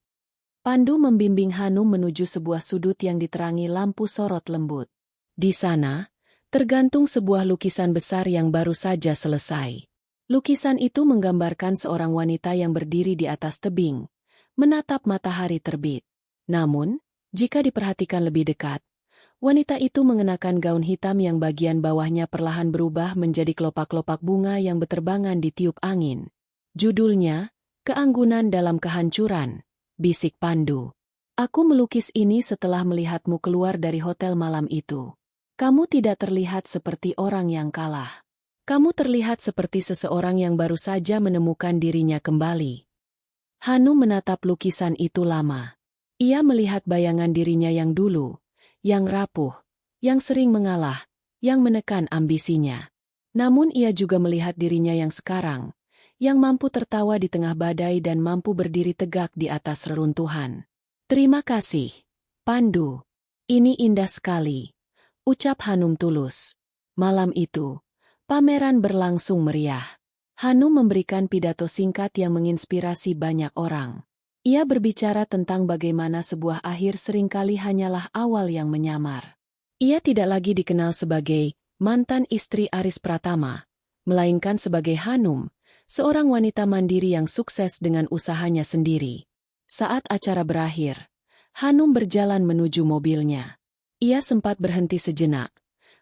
Pandu membimbing Hanum menuju sebuah sudut yang diterangi lampu sorot lembut. Di sana, tergantung sebuah lukisan besar yang baru saja selesai. Lukisan itu menggambarkan seorang wanita yang berdiri di atas tebing, menatap matahari terbit. Namun, jika diperhatikan lebih dekat, wanita itu mengenakan gaun hitam yang bagian bawahnya perlahan berubah menjadi kelopak-kelopak bunga yang beterbangan ditiup angin. Judulnya, Keanggunan dalam Kehancuran, bisik Pandu. Aku melukis ini setelah melihatmu keluar dari hotel malam itu. Kamu tidak terlihat seperti orang yang kalah. Kamu terlihat seperti seseorang yang baru saja menemukan dirinya kembali. Hanum menatap lukisan itu lama. Ia melihat bayangan dirinya yang dulu, yang rapuh, yang sering mengalah, yang menekan ambisinya. Namun ia juga melihat dirinya yang sekarang, yang mampu tertawa di tengah badai dan mampu berdiri tegak di atas reruntuhan. Terima kasih, Pandu. Ini indah sekali, ucap Hanum tulus. Malam itu, pameran berlangsung meriah. Hanum memberikan pidato singkat yang menginspirasi banyak orang. Ia berbicara tentang bagaimana sebuah akhir seringkali hanyalah awal yang menyamar. Ia tidak lagi dikenal sebagai mantan istri Aris Pratama, melainkan sebagai Hanum, seorang wanita mandiri yang sukses dengan usahanya sendiri. Saat acara berakhir, Hanum berjalan menuju mobilnya. Ia sempat berhenti sejenak,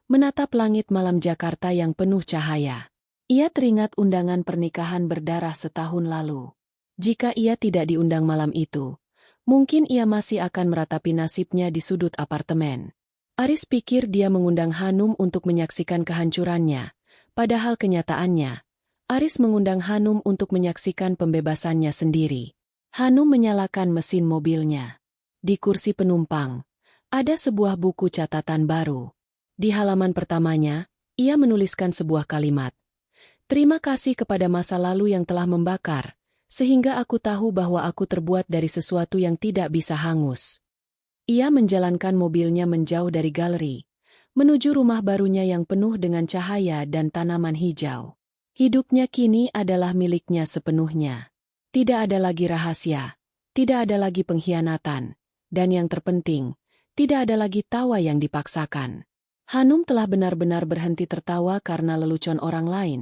menatap langit malam Jakarta yang penuh cahaya. Ia teringat undangan pernikahan berdarah setahun lalu. Jika ia tidak diundang malam itu, mungkin ia masih akan meratapi nasibnya di sudut apartemen. Aris pikir dia mengundang Hanum untuk menyaksikan kehancurannya, padahal kenyataannya, Aris mengundang Hanum untuk menyaksikan pembebasannya sendiri. Hanum menyalakan mesin mobilnya. Di kursi penumpang, ada sebuah buku catatan baru. Di halaman pertamanya, ia menuliskan sebuah kalimat. Terima kasih kepada masa lalu yang telah membakar, sehingga aku tahu bahwa aku terbuat dari sesuatu yang tidak bisa hangus. Ia menjalankan mobilnya menjauh dari galeri, menuju rumah barunya yang penuh dengan cahaya dan tanaman hijau. Hidupnya kini adalah miliknya sepenuhnya. Tidak ada lagi rahasia, tidak ada lagi pengkhianatan, dan yang terpenting, tidak ada lagi tawa yang dipaksakan. Hanum telah benar-benar berhenti tertawa karena lelucon orang lain,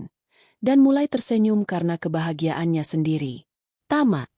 dan mulai tersenyum karena kebahagiaannya sendiri. Tamat.